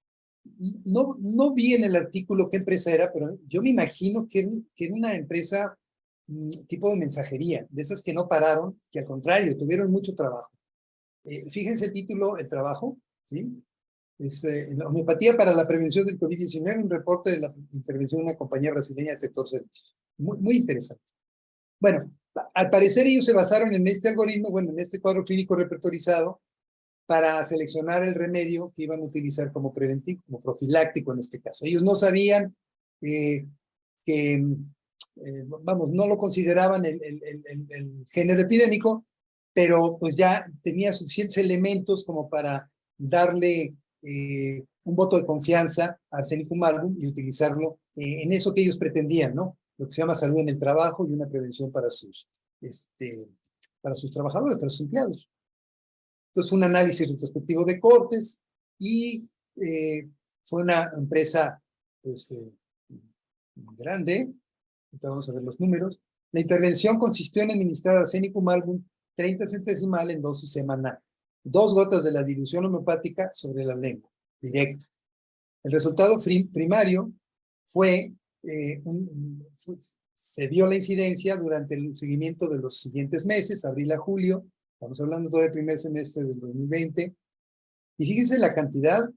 No vi en el artículo qué empresa era, pero yo me imagino que era una empresa tipo de mensajería, de esas que no pararon, que al contrario, tuvieron mucho trabajo. Fíjense el título, el trabajo, ¿sí? Es la homeopatía para la prevención del COVID-19, un reporte de la intervención de una compañía brasileña del sector servicios. Muy interesante. Bueno, al parecer ellos se basaron en este algoritmo, bueno, en este cuadro clínico repertorizado, para seleccionar el remedio que iban a utilizar como preventivo, como profiláctico en este caso. Ellos no sabían que, vamos, no lo consideraban el género epidémico, pero pues ya tenía suficientes elementos como para darle un voto de confianza a Arsenicum album y utilizarlo en eso que ellos pretendían, ¿no? Lo que se llama salud en el trabajo y una prevención para sus trabajadores, para sus empleados. Entonces, un análisis retrospectivo de cortes y fue una empresa pues, grande. Ahorita vamos a ver los números. La intervención consistió en administrar Arsenicum album 30 centesimal en dosis semanal. 2 gotas de la dilución homeopática sobre la lengua, directo. El resultado primario fue, se vio la incidencia durante el seguimiento de los siguientes meses, abril a julio. Estamos hablando todo el primer semestre del 2020. Y fíjense la cantidad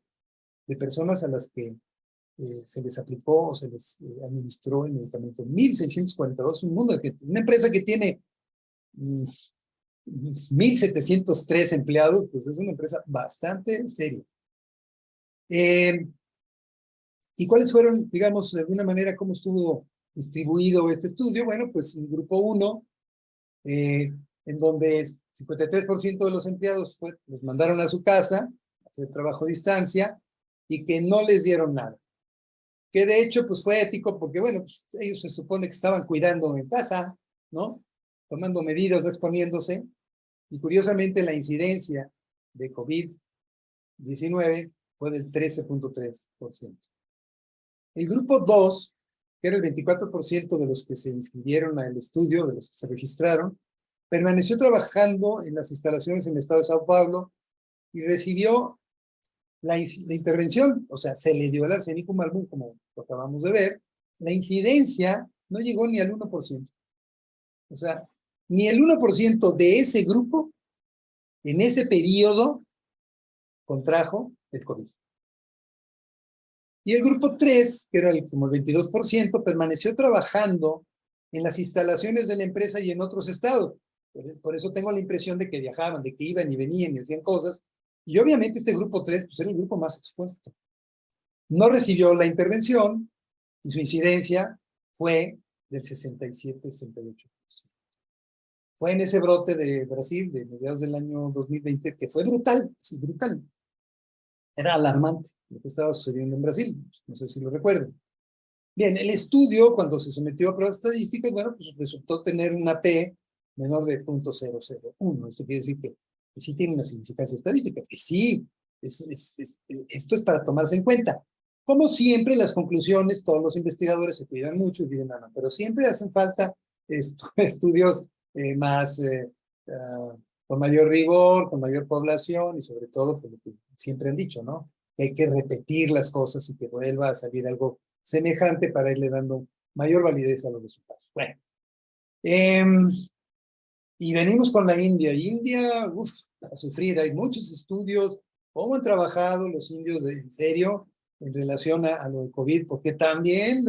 de personas a las que se les aplicó o se les administró el medicamento. 1,642, un mundo de gente. Una empresa que tiene 1,703 empleados, pues es una empresa bastante seria. ¿Y cuáles fueron, digamos, de alguna manera, cómo estuvo distribuido este estudio? Bueno, pues un grupo 1, en donde 53% de los empleados los mandaron a su casa, a hacer trabajo a distancia, y que no les dieron nada. Que de hecho, pues fue ético, porque bueno, pues, ellos se supone que estaban cuidando en casa, ¿no? Tomando medidas, no exponiéndose, y curiosamente la incidencia de COVID-19 fue del 13.3%. El grupo 2, que era el 24% de los que se inscribieron al estudio, de los que se registraron, permaneció trabajando en las instalaciones en el estado de Sao Paulo y recibió la intervención, o sea, se le dio el Arsenicum album, como lo acabamos de ver. La incidencia no llegó ni al 1%. O sea, ni el 1% de ese grupo, en ese periodo, contrajo el COVID. Y el grupo 3, que era como el 22%, permaneció trabajando en las instalaciones de la empresa y en otros estados. Por eso tengo la impresión de que viajaban, de que iban y venían y hacían cosas. Y obviamente este grupo 3 pues, era el grupo más expuesto. No recibió la intervención y su incidencia fue del 67-68%. Fue en ese brote de Brasil de mediados del año 2020 que fue brutal, sí, brutal. Era alarmante lo que estaba sucediendo en Brasil, no sé si lo recuerdan. Bien, el estudio, cuando se sometió a pruebas estadísticas, bueno, pues resultó tener una P menor de 0.001. Esto quiere decir que sí tiene una significancia estadística, que sí, esto es para tomarse en cuenta. Como siempre, las conclusiones, todos los investigadores se cuidan mucho y dicen, no, pero siempre hacen falta estudios con mayor rigor, con mayor población y sobre todo, pues, lo que siempre han dicho, ¿no? Que hay que repetir las cosas y que vuelva a salir algo semejante para irle dando mayor validez a los resultados. Bueno, y venimos con la India. India, a sufrir, hay muchos estudios, cómo han trabajado los indios en serio en relación a lo de COVID, porque también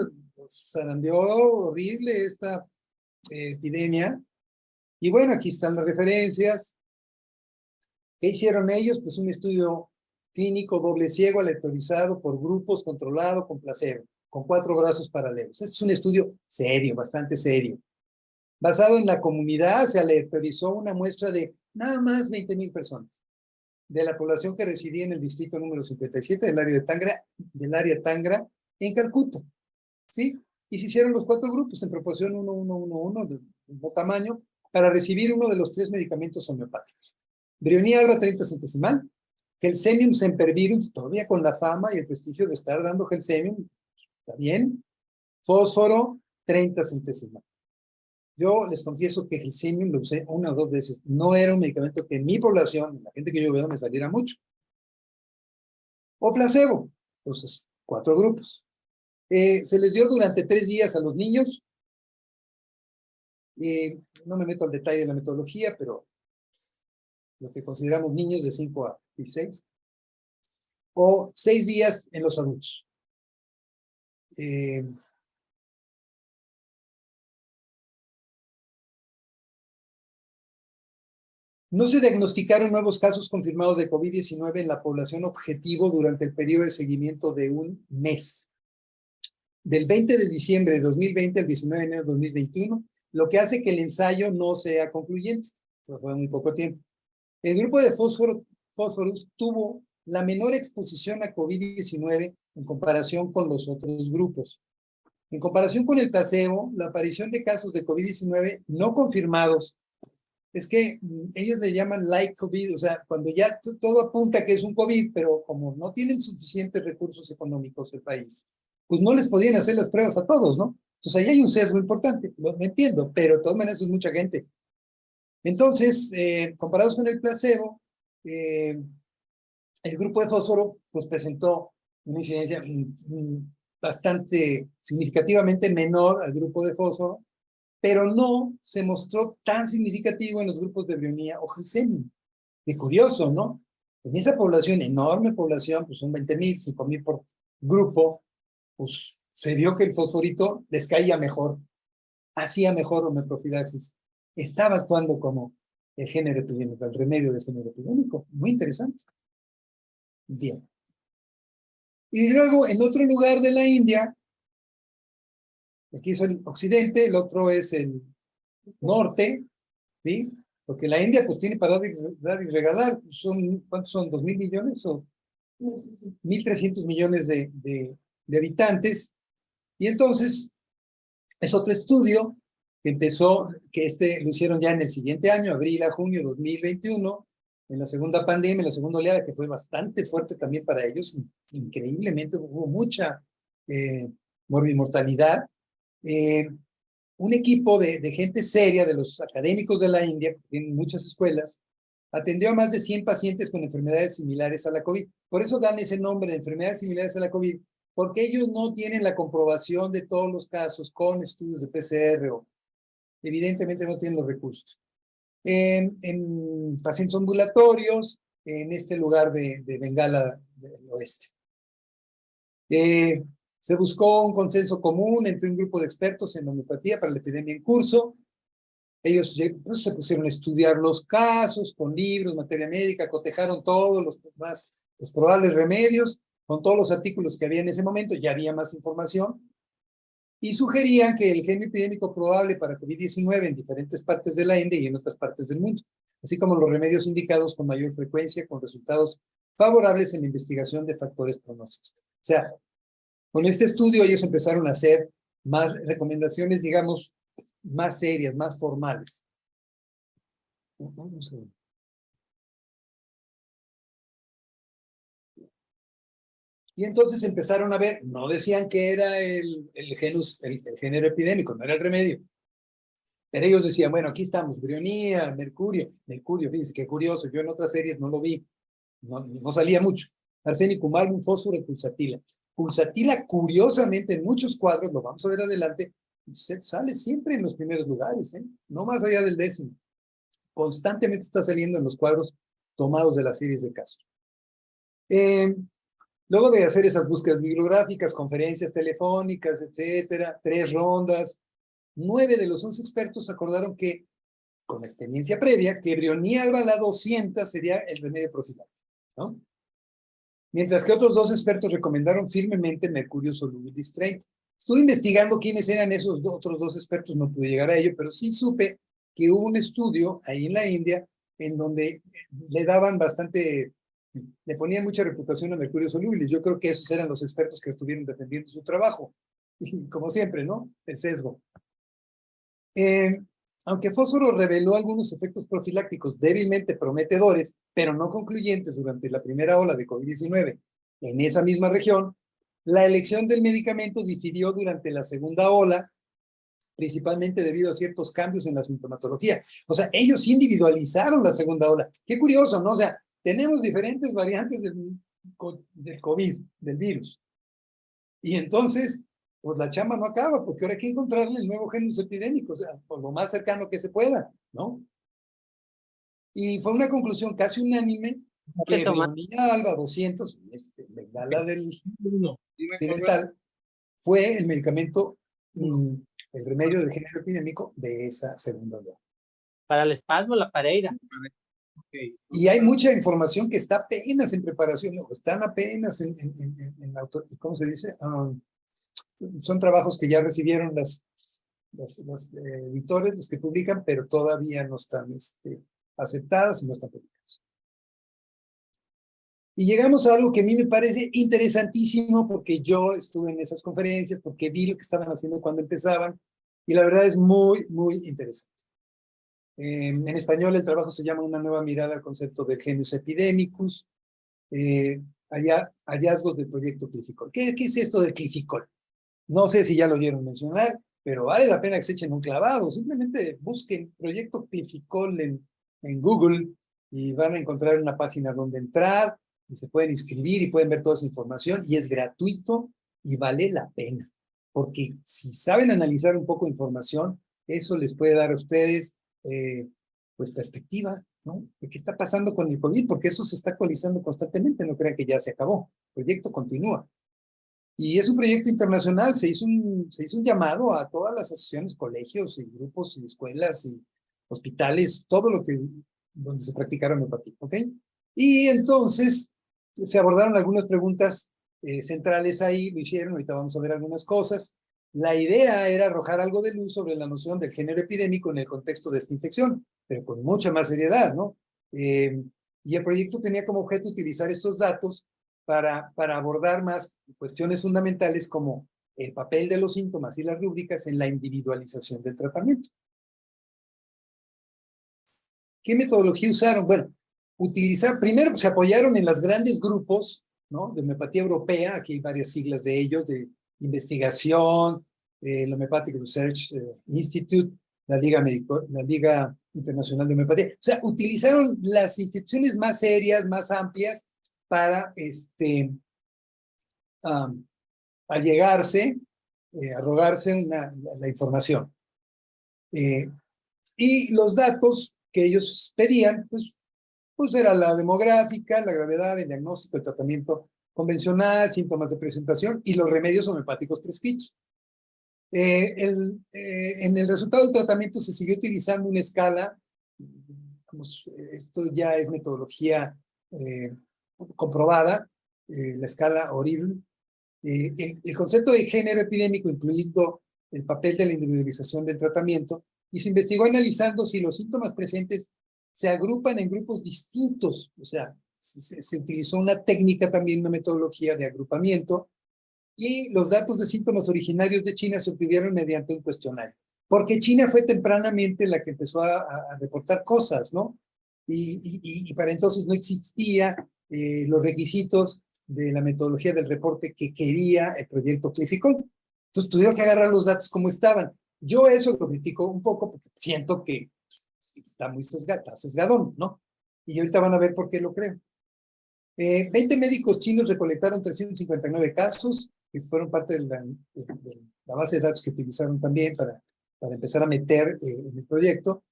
zarandeó horrible esta epidemia. Y bueno, aquí están las referencias. ¿Qué hicieron ellos? Pues un estudio clínico doble ciego aleatorizado por grupos controlado con placebo, con 4 brazos paralelos. Este es un estudio serio, bastante serio. Basado en la comunidad, se aleatorizó una muestra de nada más 20,000 personas de la población que residía en el distrito número 57 del área Tangra, en Calcuta, ¿sí? Y se hicieron los 4 grupos en proporción 1, 1, 1, 1, de mismo tamaño, para recibir uno de los 3 medicamentos homeopáticos. Brionía alba 30 centesimal, Gelsemium sempervirus, todavía con la fama y el prestigio de estar dando Gelsemium, está bien. Fósforo 30 centesimal. Yo les confieso que Gelsemium lo usé 1 o 2 veces. No era un medicamento que en mi población, la gente que yo veo, me saliera mucho. O placebo. Entonces, 4 grupos. Se les dio durante 3 días a los niños. No me meto al detalle de la metodología, pero lo que consideramos niños de 5 a 16. O 6 días en los adultos. No se diagnosticaron nuevos casos confirmados de COVID-19 en la población objetivo durante el periodo de seguimiento de un mes. Del 20 de diciembre de 2020 al 19 de enero de 2021, lo que hace que el ensayo no sea concluyente. Pero fue muy poco tiempo. El grupo de fósforos tuvo la menor exposición a COVID-19 en comparación con los otros grupos. En comparación con el placebo, la aparición de casos de COVID-19 no confirmados, es que ellos le llaman like COVID, o sea, cuando ya todo apunta que es un COVID, pero como no tienen suficientes recursos económicos el país, pues no les podían hacer las pruebas a todos, ¿no? Entonces ahí hay un sesgo importante, lo entiendo, pero de todas maneras es mucha gente. Entonces, comparados con el placebo, el grupo de fósforo pues presentó una incidencia bastante significativamente menor al grupo de fósforo, pero no se mostró tan significativo en los grupos de brionía o gelsemium. Qué curioso, ¿no? En esa población, enorme población, pues son 20,000, 5,000 por grupo, pues se vio que el fosforito les caía mejor, hacía mejor homeoprofilaxis, estaba actuando como el género epidémico, el remedio del género epidémico. Muy interesante. Bien. Y luego, en otro lugar de la India, aquí es el occidente, el otro es el norte, ¿sí? Porque la India pues tiene para dar y regalar, ¿cuántos son? ¿2,000 millones o 1,300 millones de habitantes? Y entonces es otro estudio que empezó, que lo hicieron ya en el siguiente año, abril a junio de 2021, en la segunda pandemia, en la segunda oleada, que fue bastante fuerte también para ellos, increíblemente hubo mucha mortalidad. Un equipo de gente seria, de los académicos de la India, en muchas escuelas, atendió a más de 100 pacientes con enfermedades similares a la COVID. Por eso dan ese nombre de enfermedades similares a la COVID, porque ellos no tienen la comprobación de todos los casos con estudios de PCR o evidentemente no tienen los recursos. En pacientes ambulatorios, en este lugar de Bengala del oeste. Se buscó un consenso común entre un grupo de expertos en homeopatía para la epidemia en curso. Ellos pues, se pusieron a estudiar los casos con libros, materia médica, cotejaron todos los probables remedios con todos los artículos que había en ese momento, ya había más información, y sugerían que el gen epidémico probable para COVID-19 en diferentes partes de la India y en otras partes del mundo, así como los remedios indicados con mayor frecuencia con resultados favorables en la investigación de factores pronósticos. O sea, con este estudio ellos empezaron a hacer más recomendaciones, digamos, más serias, más formales. Vamos a ver. Y entonces empezaron a ver, no decían que era el género epidémico, no era el remedio. Pero ellos decían, bueno, aquí estamos, brionía, mercurio, fíjense qué curioso, yo en otras series no lo vi, no salía mucho. Arsénico, malum, fósforo y pulsatila. Pulsatila, curiosamente, en muchos cuadros, lo vamos a ver adelante, sale siempre en los primeros lugares, no más allá del 10º. Constantemente está saliendo en los cuadros tomados de las series de casos. Luego de hacer esas búsquedas bibliográficas, conferencias telefónicas, etcétera, 3 rondas, 9 de los 11 expertos acordaron que, con la experiencia previa, que Brionía alba 200 sería el remedio profiláctico, ¿no? Mientras que otros 2 expertos recomendaron firmemente mercurio solubilis 30. Estuve investigando quiénes eran esos otros 2 expertos, no pude llegar a ello, pero sí supe que hubo un estudio ahí en la India en donde le daban bastante, le ponían mucha reputación a mercurio solubilis. Yo creo que esos eran los expertos que estuvieron defendiendo su trabajo. Y como siempre, ¿no? El sesgo. Aunque fósforo reveló algunos efectos profilácticos débilmente prometedores, pero no concluyentes durante la primera ola de COVID-19 en esa misma región, la elección del medicamento difirió durante la segunda ola, principalmente debido a ciertos cambios en la sintomatología. O sea, ellos individualizaron la segunda ola. Qué curioso, ¿no? O sea, tenemos diferentes variantes del COVID, del virus. Y entonces, pues la chamba no acaba, porque ahora hay que encontrarle el nuevo genus epidémico, o sea, por lo más cercano que se pueda, ¿no? Y fue una conclusión casi unánime que Brionía alba 200, bengala del occidental, fue el medicamento, el remedio del género epidémico de esa segunda ola. Para el espasmo, la pareira. Okay. Y hay mucha información que está apenas en preparación, están apenas en ¿cómo se dice? Son trabajos que ya recibieron los editores, los que publican, pero todavía no están aceptadas y no están publicadas. Y llegamos a algo que a mí me parece interesantísimo, porque yo estuve en esas conferencias, porque vi lo que estaban haciendo cuando empezaban, y la verdad es muy, muy interesante. En español el trabajo se llama Una nueva mirada al concepto del genus epidemicus. Hallazgos del proyecto Clificol. ¿Qué es esto del Clificol? No sé si ya lo oyeron mencionar, pero vale la pena que se echen un clavado. Simplemente busquen proyecto Clificol en Google y van a encontrar una página donde entrar y se pueden inscribir y pueden ver toda esa información, y es gratuito y vale la pena, porque si saben analizar un poco de información, eso les puede dar a ustedes pues perspectiva, ¿no? De qué está pasando con el COVID, porque eso se está actualizando constantemente, no crean que ya se acabó, el proyecto continúa. Y es un proyecto internacional, se hizo un llamado a todas las asociaciones, colegios y grupos y escuelas y hospitales, todo lo que, donde se practicara homeopatía, ¿ok? Y entonces se abordaron algunas preguntas centrales ahí, lo hicieron, ahorita vamos a ver algunas cosas. La idea era arrojar algo de luz sobre la noción del género epidémico en el contexto de esta infección, pero con mucha más seriedad, ¿no? Y el proyecto tenía como objeto utilizar estos datos para abordar más cuestiones fundamentales como el papel de los síntomas y las rúbricas en la individualización del tratamiento. ¿Qué metodología usaron? Bueno, primero se apoyaron en los grandes grupos, ¿no? De homeopatía europea, aquí hay varias siglas de ellos, de investigación, el Homeopathic Research Institute, la Liga Internacional de Homeopatía. O sea, utilizaron las instituciones más serias, más amplias, para allegarse, arrogarse la información. Y los datos que ellos pedían, pues era la demográfica, la gravedad, el diagnóstico, el tratamiento convencional, síntomas de presentación y los remedios homeopáticos prescritos. En el resultado del tratamiento se siguió utilizando una escala, esto ya es metodología comprobada, la escala O'Reilly. El concepto de género epidémico, incluido el papel de la individualización del tratamiento, y se investigó analizando si los síntomas presentes se agrupan en grupos distintos, o sea, se utilizó una técnica también, una metodología de agrupamiento, y los datos de síntomas originarios de China se obtuvieron mediante un cuestionario, porque China fue tempranamente la que empezó a reportar cosas, ¿no? Y para entonces no existía los requisitos de la metodología del reporte que quería el proyecto Clificol. Entonces tuvieron que agarrar los datos como estaban. Yo eso lo critico un poco porque siento que está muy sesgadón, ¿no? Y ahorita van a ver por qué lo creo. 20 médicos chinos recolectaron 359 casos, que fueron parte de la base de datos que utilizaron también para empezar a meter en el proyecto.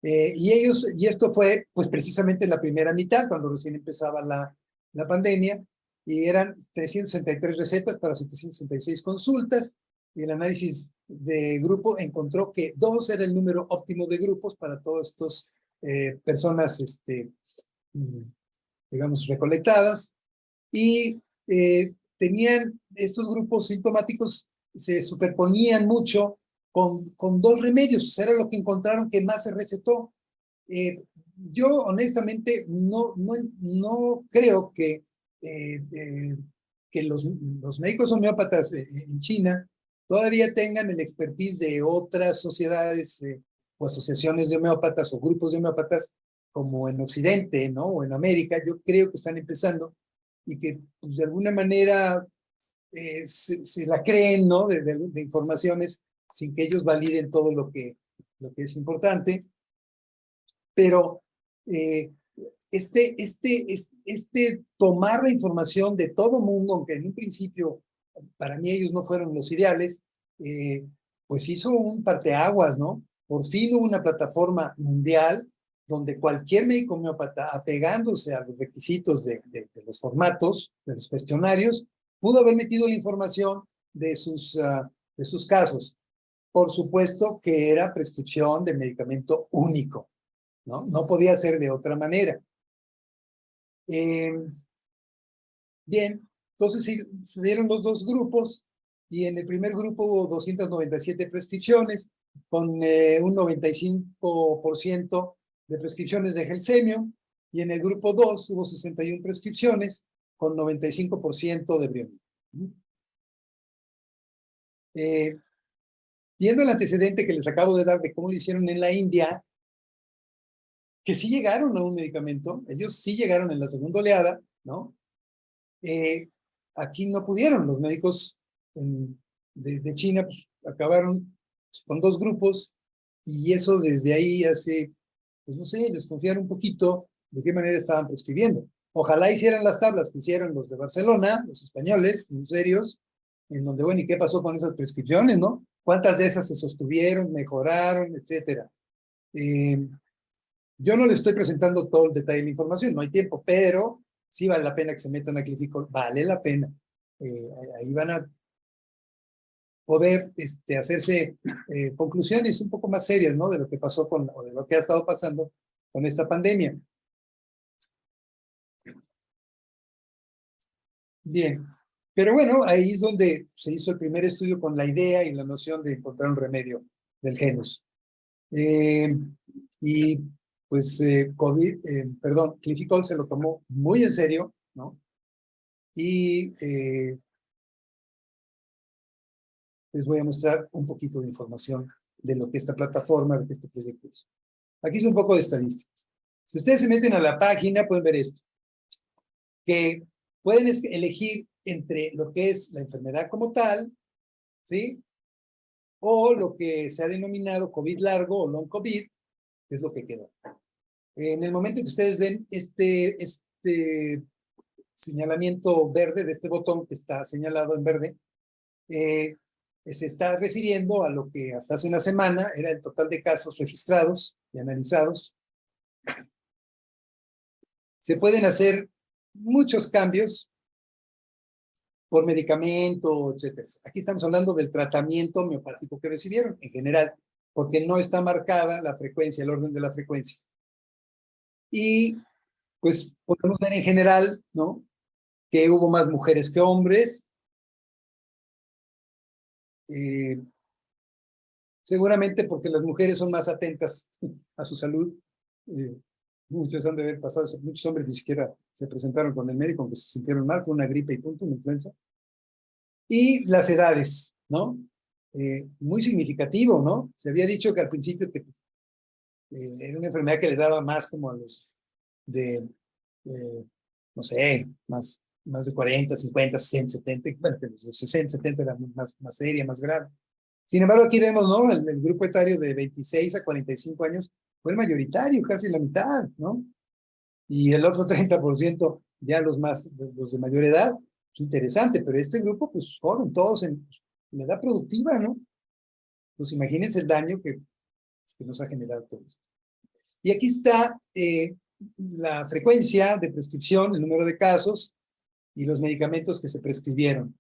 Y esto fue pues precisamente en la primera mitad, cuando recién empezaba la pandemia, y eran 363 recetas para 766 consultas, y el análisis de grupo encontró que 2 era el número óptimo de grupos para todas estas personas, digamos, recolectadas, y tenían estos grupos sintomáticos, se superponían mucho con 2 remedios, era lo que encontraron que más se recetó. Yo honestamente no creo que los médicos homeópatas en China todavía tengan el expertise de otras sociedades o asociaciones de homeópatas o grupos de homeópatas como en Occidente, ¿no? O en América. Yo creo que están empezando y que pues, de alguna manera se la creen, ¿no? De informaciones sin que ellos validen todo lo que es importante. Pero tomar la información de todo mundo, aunque en un principio para mí ellos no fueron los ideales, pues hizo un parteaguas, ¿no? Por fin hubo una plataforma mundial donde cualquier médico homeópata, apegándose a los requisitos de los formatos, de los cuestionarios, pudo haber metido la información de sus casos. Por supuesto que era prescripción de medicamento único, ¿no? No podía ser de otra manera. Bien, entonces se dieron los 2 grupos y en el primer grupo hubo 297 prescripciones con un 95% de prescripciones de Gelsemio, y en el grupo 2 hubo 61 prescripciones con 95% de Briomib. Viendo el antecedente que les acabo de dar de cómo lo hicieron en la India, que sí llegaron a un medicamento, ellos sí llegaron en la segunda oleada, ¿no? Aquí no pudieron, los médicos de China pues, acabaron con 2 grupos, y eso desde ahí hace, pues no sé, desconfiar un poquito de qué manera estaban prescribiendo. Ojalá hicieran las tablas que hicieron los de Barcelona, los españoles, muy serios, en donde, bueno, ¿y qué pasó con esas prescripciones, no? ¿Cuántas de esas se sostuvieron, mejoraron, etcétera? Yo no les estoy presentando todo el detalle de la información, no hay tiempo, pero sí vale la pena que se metan a Clinical, vale la pena. Ahí van a poder hacerse conclusiones un poco más serias, ¿no? De lo que pasó o de lo que ha estado pasando con esta pandemia. Bien, pero bueno, ahí es donde se hizo el primer estudio con la idea y la noción de encontrar un remedio del genus. Y pues Clinical se lo tomó muy en serio, ¿no? Y les voy a mostrar un poquito de información de lo que esta plataforma, de este proyecto es. Aquí es un poco de estadísticas. Si ustedes se meten a la página, pueden ver esto, que pueden elegir entre lo que es la enfermedad como tal, ¿sí? O lo que se ha denominado COVID largo o long COVID, que es lo que quedó. En el momento que ustedes ven este señalamiento verde de este botón que está señalado en verde, se está refiriendo a lo que hasta hace una semana era el total de casos registrados y analizados. Se pueden hacer muchos cambios por medicamento, etcétera. Aquí estamos hablando del tratamiento homeopático que recibieron en general, porque no está marcada la frecuencia, el orden de la frecuencia. Y pues podemos ver en general, ¿no? Que hubo más mujeres que hombres. Seguramente porque las mujeres son más atentas a su salud. Muchos han de haber pasado, muchos hombres ni siquiera se presentaron con el médico, aunque se sintieron mal, fue una gripe y punto, una influenza. Y las edades, ¿no? Muy significativo, ¿no? Se había dicho que al principio que era una enfermedad que le daba más como a los de, no sé, más de 40, 50, 60, 70, bueno, que los 60, 70 era más seria, más grave. Sin embargo, aquí vemos, ¿no? El grupo etario de 26 a 45 años fue el mayoritario, casi la mitad, ¿no? Y el otro 30% ya los de mayor edad. Es interesante, pero este grupo, pues, joven, todos en edad productiva, ¿no? Pues imagínense el daño que nos ha generado todo esto. Y aquí está la frecuencia de prescripción, el número de casos, y los medicamentos que se prescribieron.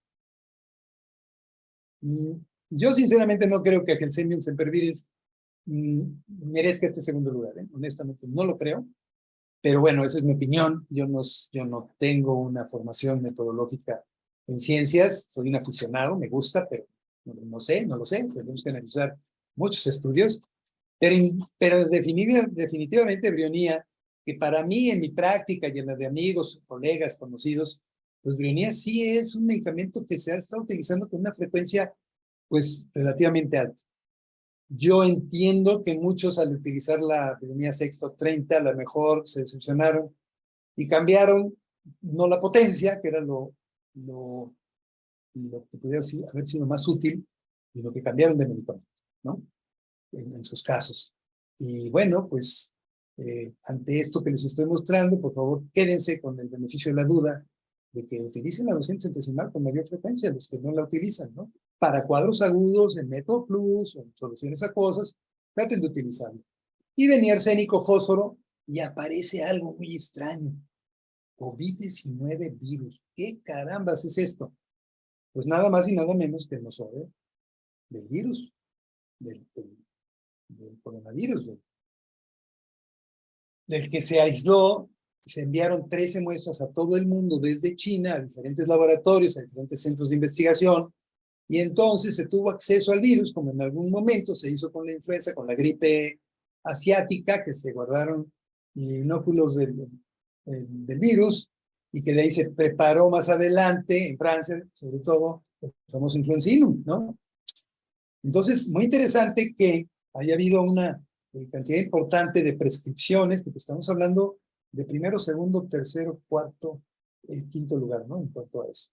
Yo sinceramente no creo que Gelsemium sempervirens merezca este segundo lugar, ¿eh? Honestamente no lo creo, pero bueno, esa es mi opinión. Yo no tengo una formación metodológica en ciencias, soy un aficionado, me gusta, pero no sé, no lo sé, tenemos que analizar muchos estudios, pero definitivamente Brionía, que para mí en mi práctica y en la de amigos, colegas, conocidos, pues Brionía sí es un medicamento que se ha estado utilizando con una frecuencia pues relativamente alta. Yo entiendo que muchos al utilizar la Brionía sexta o 30 a lo mejor se decepcionaron y cambiaron, no la potencia, que era lo que pudiera haber sido más útil, y lo que cambiaron de medicamento, ¿no? En sus casos. Y bueno, pues ante esto que les estoy mostrando, por favor, quédense con el beneficio de la duda de que utilicen la 200 con mayor frecuencia, los que no la utilizan, ¿no? Para cuadros agudos, en método plus, o en soluciones acuosas, traten de utilizarlo. Y venía arsénico, fósforo, y aparece algo muy extraño. COVID-19 virus. ¿Qué carambas es esto? Pues nada más y nada menos que el nosotros del virus, del coronavirus, del que se aisló, se enviaron 13 muestras a todo el mundo desde China, a diferentes laboratorios, a diferentes centros de investigación, y entonces se tuvo acceso al virus, como en algún momento se hizo con la influenza, con la gripe asiática, que se guardaron inóculos del virus, y que de ahí se preparó más adelante, en Francia, sobre todo, el famoso influencinum, ¿no? Entonces, muy interesante que haya habido una cantidad importante de prescripciones, porque estamos hablando de primero, segundo, tercero, cuarto, quinto lugar, ¿no? En cuanto a eso.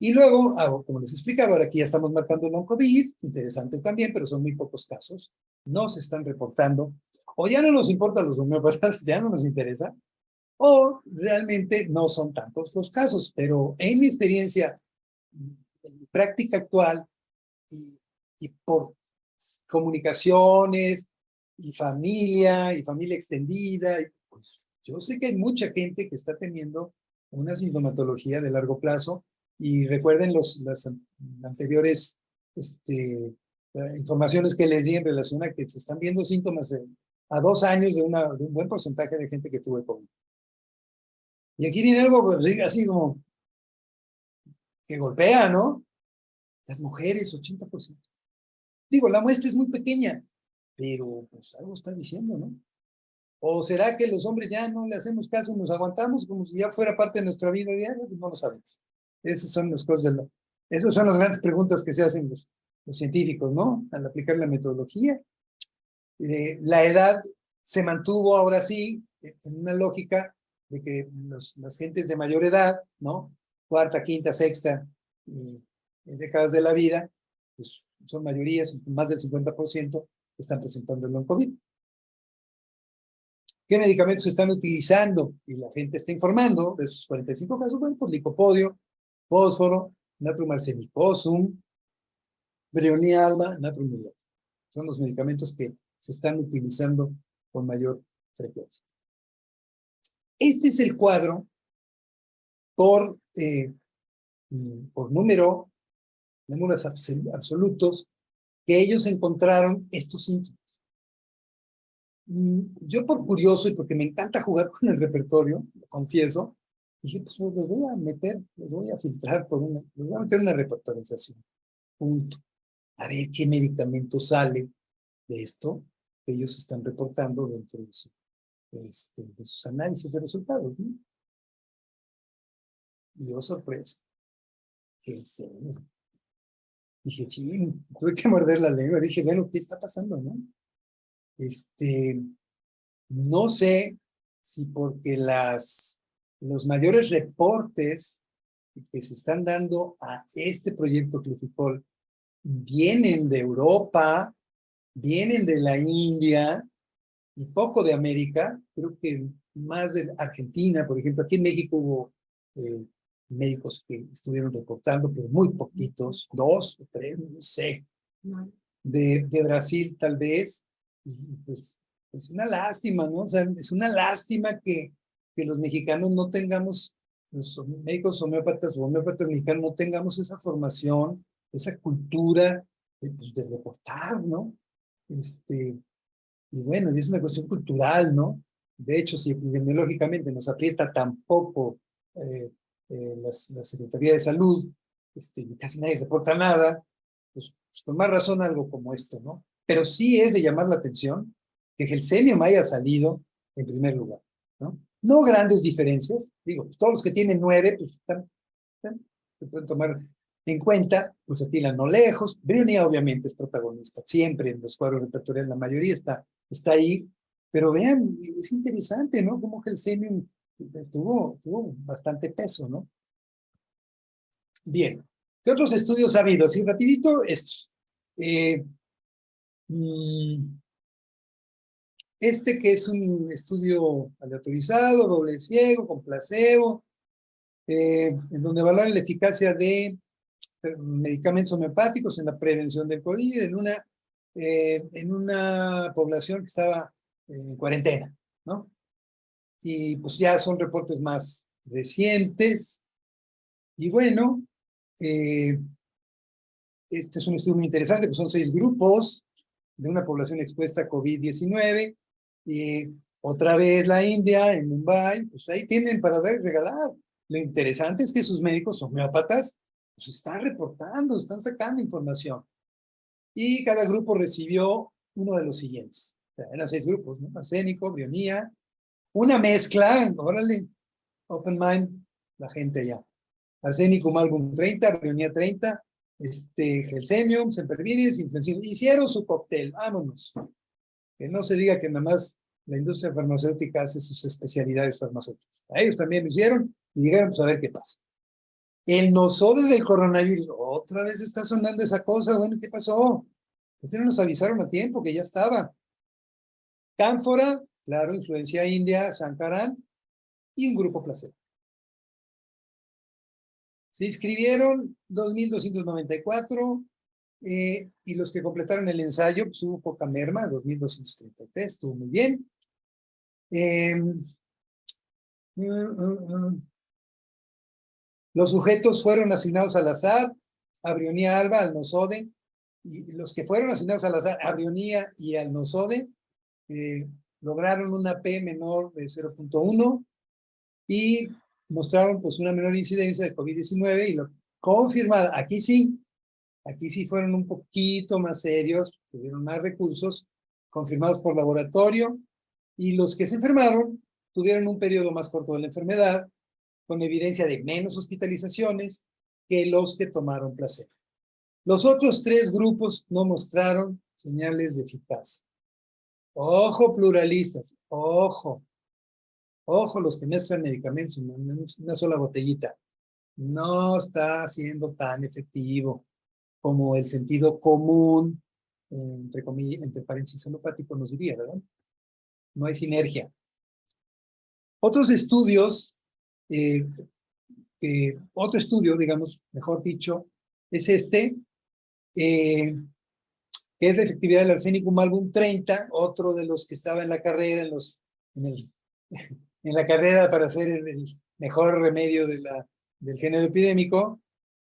Y luego, como les explicaba, ahora aquí ya estamos marcando el long COVID, interesante también, pero son muy pocos casos, no se están reportando, o ya no nos importan los homeópatas, ya no nos interesa, o realmente no son tantos los casos, pero en mi experiencia, en mi práctica actual, y por comunicaciones, y familia extendida, y pues yo sé que hay mucha gente que está teniendo una sintomatología de largo plazo, y recuerden las anteriores informaciones que les di en relación a que se están viendo síntomas a 2 años de un buen porcentaje de gente que tuvo COVID. Y aquí viene algo pues, así como que golpea, ¿no? Las mujeres, 80%. Digo, la muestra es muy pequeña, pero pues algo está diciendo, ¿no? ¿O será que los hombres ya no le hacemos caso, nos aguantamos como si ya fuera parte de nuestra vida diaria? Pues no lo sabemos. Esas son las cosas esas son las grandes preguntas que se hacen los científicos, ¿no? Al aplicar la metodología. La edad se mantuvo ahora sí en una lógica de que las gentes de mayor edad, ¿no? Cuarta, quinta, sexta décadas de la vida, pues son mayorías, más del 50% están presentando el long COVID. ¿Qué medicamentos se están utilizando? Y la gente está informando de esos 45 casos. Bueno, pues licopodio, fósforo, natrium arsenicosum, brionía alba, natrium miliato. Son los medicamentos que se están utilizando con mayor frecuencia. Este es el cuadro por números absolutos que ellos encontraron estos síntomas. Yo por curioso y porque me encanta jugar con el repertorio, lo confieso, dije, pues los voy a meter, los voy a filtrar les voy a meter una repertorización. Punto. A ver qué medicamento sale de esto que ellos están reportando dentro de, de sus análisis de resultados, ¿no? Y yo sorpresa. ¿Qué es eso? Dije, ching, tuve que morder la lengua. Dije, bueno, ¿qué está pasando, no? No sé si porque los mayores reportes que se están dando a este proyecto Clificol vienen de Europa, vienen de la India y poco de América, creo que más de Argentina, por ejemplo. Aquí en México hubo médicos que estuvieron reportando, pero muy poquitos, 2 o 3, no sé. De Brasil tal vez, y pues es una lástima, ¿no? O sea, es una lástima que que los mexicanos no tengamos, los médicos homeópatas o homeópatas mexicanos no tengamos esa formación, esa cultura de reportar, ¿no? Y bueno, y es una cuestión cultural, ¿no? De hecho, si epidemiológicamente nos aprieta tampoco la Secretaría de Salud, y casi nadie reporta nada, pues con más razón algo como esto, ¿no? Pero sí es de llamar la atención que Gelsemium haya salido en primer lugar, ¿no? No grandes diferencias, digo, pues todos los que tienen 9, pues se pueden tomar en cuenta, pues Atila no lejos, Brionia obviamente es protagonista, siempre en los cuadros repertoriales, la mayoría está ahí, pero vean, es interesante, ¿no? Como Gelsemium tuvo bastante peso, ¿no? Bien, ¿qué otros estudios ha habido? Así rapidito, estos. Este que es un estudio aleatorizado, doble ciego, con placebo, en donde evaluaron la eficacia de medicamentos homeopáticos en la prevención del COVID en una población que estaba en cuarentena, ¿no? Y pues ya son reportes más recientes. Y bueno, este es un estudio muy interesante, pues son 6 grupos de una población expuesta a COVID-19. Y otra vez la India, en Mumbai, pues ahí tienen para ver regalar. Lo interesante es que sus médicos homeópatas pues están reportando, están sacando información. Y cada grupo recibió uno de los siguientes. O sea, eran 6 grupos, ¿no? Arsénico, brionía, una mezcla, órale, open mind, la gente allá. Arsénico, Malbum 30, brionía 30, Gelsemium, Sempervirens, Influencin. Hicieron su cóctel, vámonos. Que no se diga que nada más la industria farmacéutica hace sus especialidades farmacéuticas. A ellos también lo hicieron y dijeron, pues a ver qué pasa. El nosode del coronavirus, otra vez está sonando esa cosa, bueno, ¿qué pasó? ¿Por qué no nos avisaron a tiempo que ya estaba? Cánfora, claro, influencia india, Sankaran, y un grupo placebo. Se inscribieron 2.294, y los que completaron el ensayo, pues hubo poca merma, 2.233, estuvo muy bien. Los sujetos fueron asignados al azar, a Brionía alba, al nosode, y los que fueron asignados al azar, a Brionía y al nosode, lograron una P menor de 0.1 y mostraron pues una menor incidencia de COVID-19 y lo confirmada. Aquí sí fueron un poquito más serios, tuvieron más recursos, confirmados por laboratorio, y los que se enfermaron tuvieron un periodo más corto de la enfermedad, con evidencia de menos hospitalizaciones que los que tomaron placebo. Los otros 3 grupos no mostraron señales de eficacia. Ojo, pluralistas, ojo los que mezclan medicamentos en una sola botellita. No está siendo tan efectivo como el sentido común, entre comillas, entre paréntesis alopático nos diría, ¿verdad? No hay sinergia. Otros estudios, otro estudio, digamos, mejor dicho, es que es la efectividad del Arsenicum album 30, otro de los que estaba en la carrera, en la carrera para hacer el mejor remedio del género epidémico,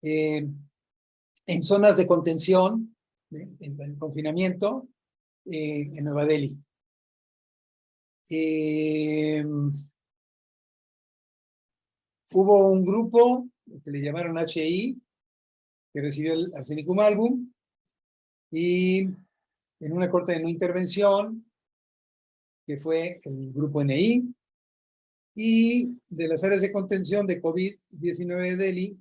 en zonas de contención, en confinamiento, en Nueva Delhi. Hubo un grupo que le llamaron HI, que recibió el Arsenicum album, y en una corte de no intervención, que fue el grupo NI, y de las áreas de contención de COVID-19 de Delhi,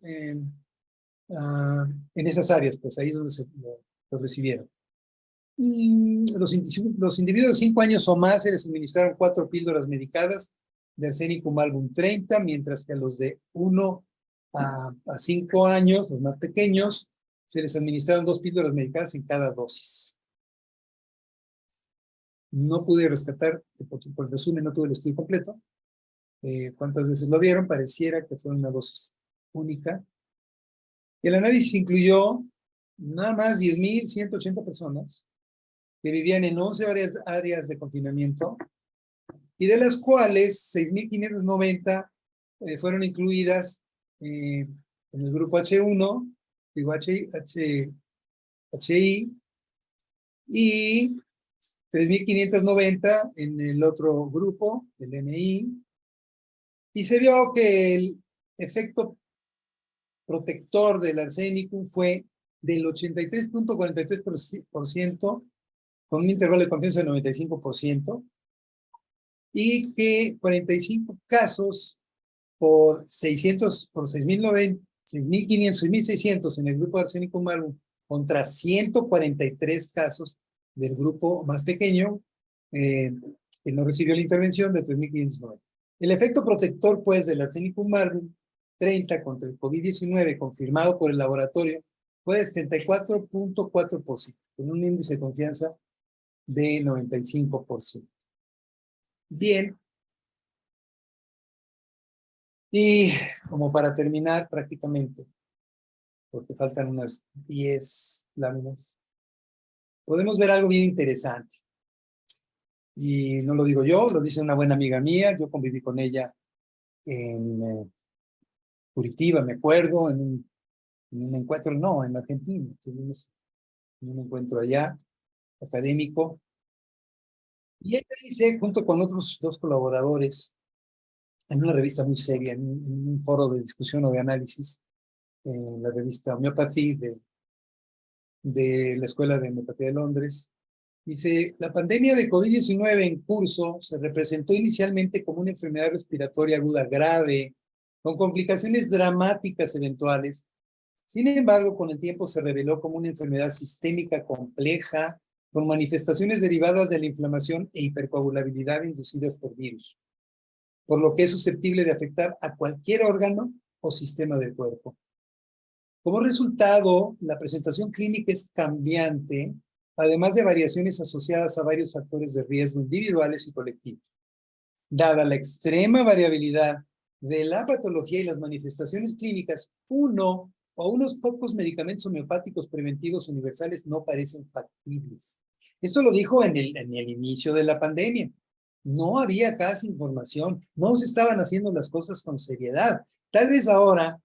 en esas áreas, pues ahí es donde lo recibieron. Los individuos de 5 años o más se les administraron 4 píldoras medicadas de Arsenicum album 30, mientras que a los de 1 a 5 años, los más pequeños, se les administraron 2 píldoras medicadas en cada dosis. No pude rescatar, por resumen, no tuve el estudio completo, cuántas veces lo dieron, pareciera que fue una dosis única. El análisis incluyó nada más 10.180 personas que vivían en 11 áreas de confinamiento y de las cuales 6.590 fueron incluidas en el grupo H1, digo HI, y 3.590 en el otro grupo, el MI, y se vio que el efecto protector del arsénico fue del 83.43%, con un intervalo de confianza del 95%, y que 45 casos por 600, por 6.500, 6.600 en el grupo de arsénico humano, contra 143 casos del grupo más pequeño, que no recibió la intervención, de 3.590. El efecto protector, pues, del arsénico humano 30 contra el COVID-19, confirmado por el laboratorio, fue de 74.4%, con un índice de confianza de 95%. Bien. Y como para terminar prácticamente, porque faltan unas 10 láminas, podemos ver algo bien interesante. Y no lo digo yo, lo dice una buena amiga mía. Yo conviví con ella en Curitiba, me acuerdo, en un encuentro, no, en Argentina. Tuvimos un encuentro allá, académico. Y ella dice, junto con otros 2 colaboradores, en una revista muy seria, en un foro de discusión o de análisis, en la revista Homeopathy de la Escuela de Homeopatía de Londres, dice: la pandemia de COVID-19 en curso se representó inicialmente como una enfermedad respiratoria aguda grave, con complicaciones dramáticas eventuales. Sin embargo, con el tiempo se reveló como una enfermedad sistémica compleja, con manifestaciones derivadas de la inflamación e hipercoagulabilidad inducidas por virus, por lo que es susceptible de afectar a cualquier órgano o sistema del cuerpo. Como resultado, la presentación clínica es cambiante, además de variaciones asociadas a varios factores de riesgo individuales y colectivos. Dada la extrema variabilidad de la patología y las manifestaciones clínicas, uno o unos pocos medicamentos homeopáticos preventivos universales no parecen factibles. Esto lo dijo en el inicio de la pandemia. No había casi información, no se estaban haciendo las cosas con seriedad. Tal vez ahora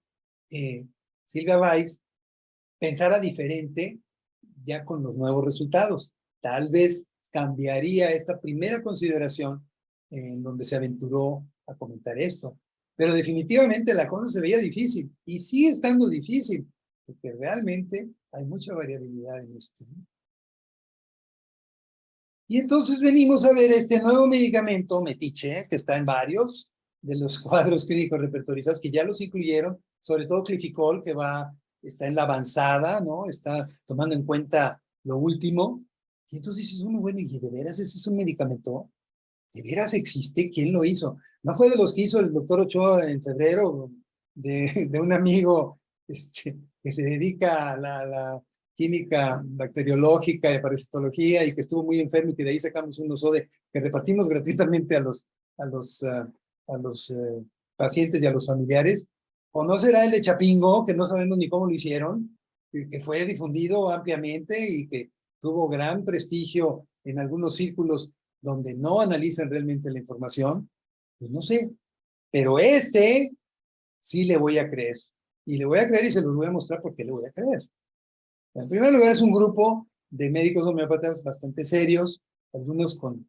Silvia Weiss pensara diferente ya con los nuevos resultados. Tal vez cambiaría esta primera consideración en donde se aventuró a comentar esto. Pero definitivamente la cosa se veía difícil y sigue estando difícil porque realmente hay mucha variabilidad en esto. Y entonces venimos a ver este nuevo medicamento, Metiche, que está en varios de los cuadros clínicos repertorizados, que ya los incluyeron, sobre todo Clificol, que está en la avanzada, ¿no? Está tomando en cuenta lo último. Y entonces dices, bueno, ¿y de veras ese es un medicamento? ¿De veras existe? ¿Quién lo hizo? No fue de los que hizo el doctor Ochoa en febrero, de un amigo que se dedica a la química bacteriológica y parasitología y que estuvo muy enfermo y que de ahí sacamos un SODE que repartimos gratuitamente a los pacientes y a los familiares. ¿O no será el de Chapingo, que no sabemos ni cómo lo hicieron, que fue difundido ampliamente y que tuvo gran prestigio en algunos círculos donde no analizan realmente la información? Pues no sé, pero sí le voy a creer. Y le voy a creer y se los voy a mostrar por qué le voy a creer. En primer lugar, es un grupo de médicos homeópatas bastante serios, algunos con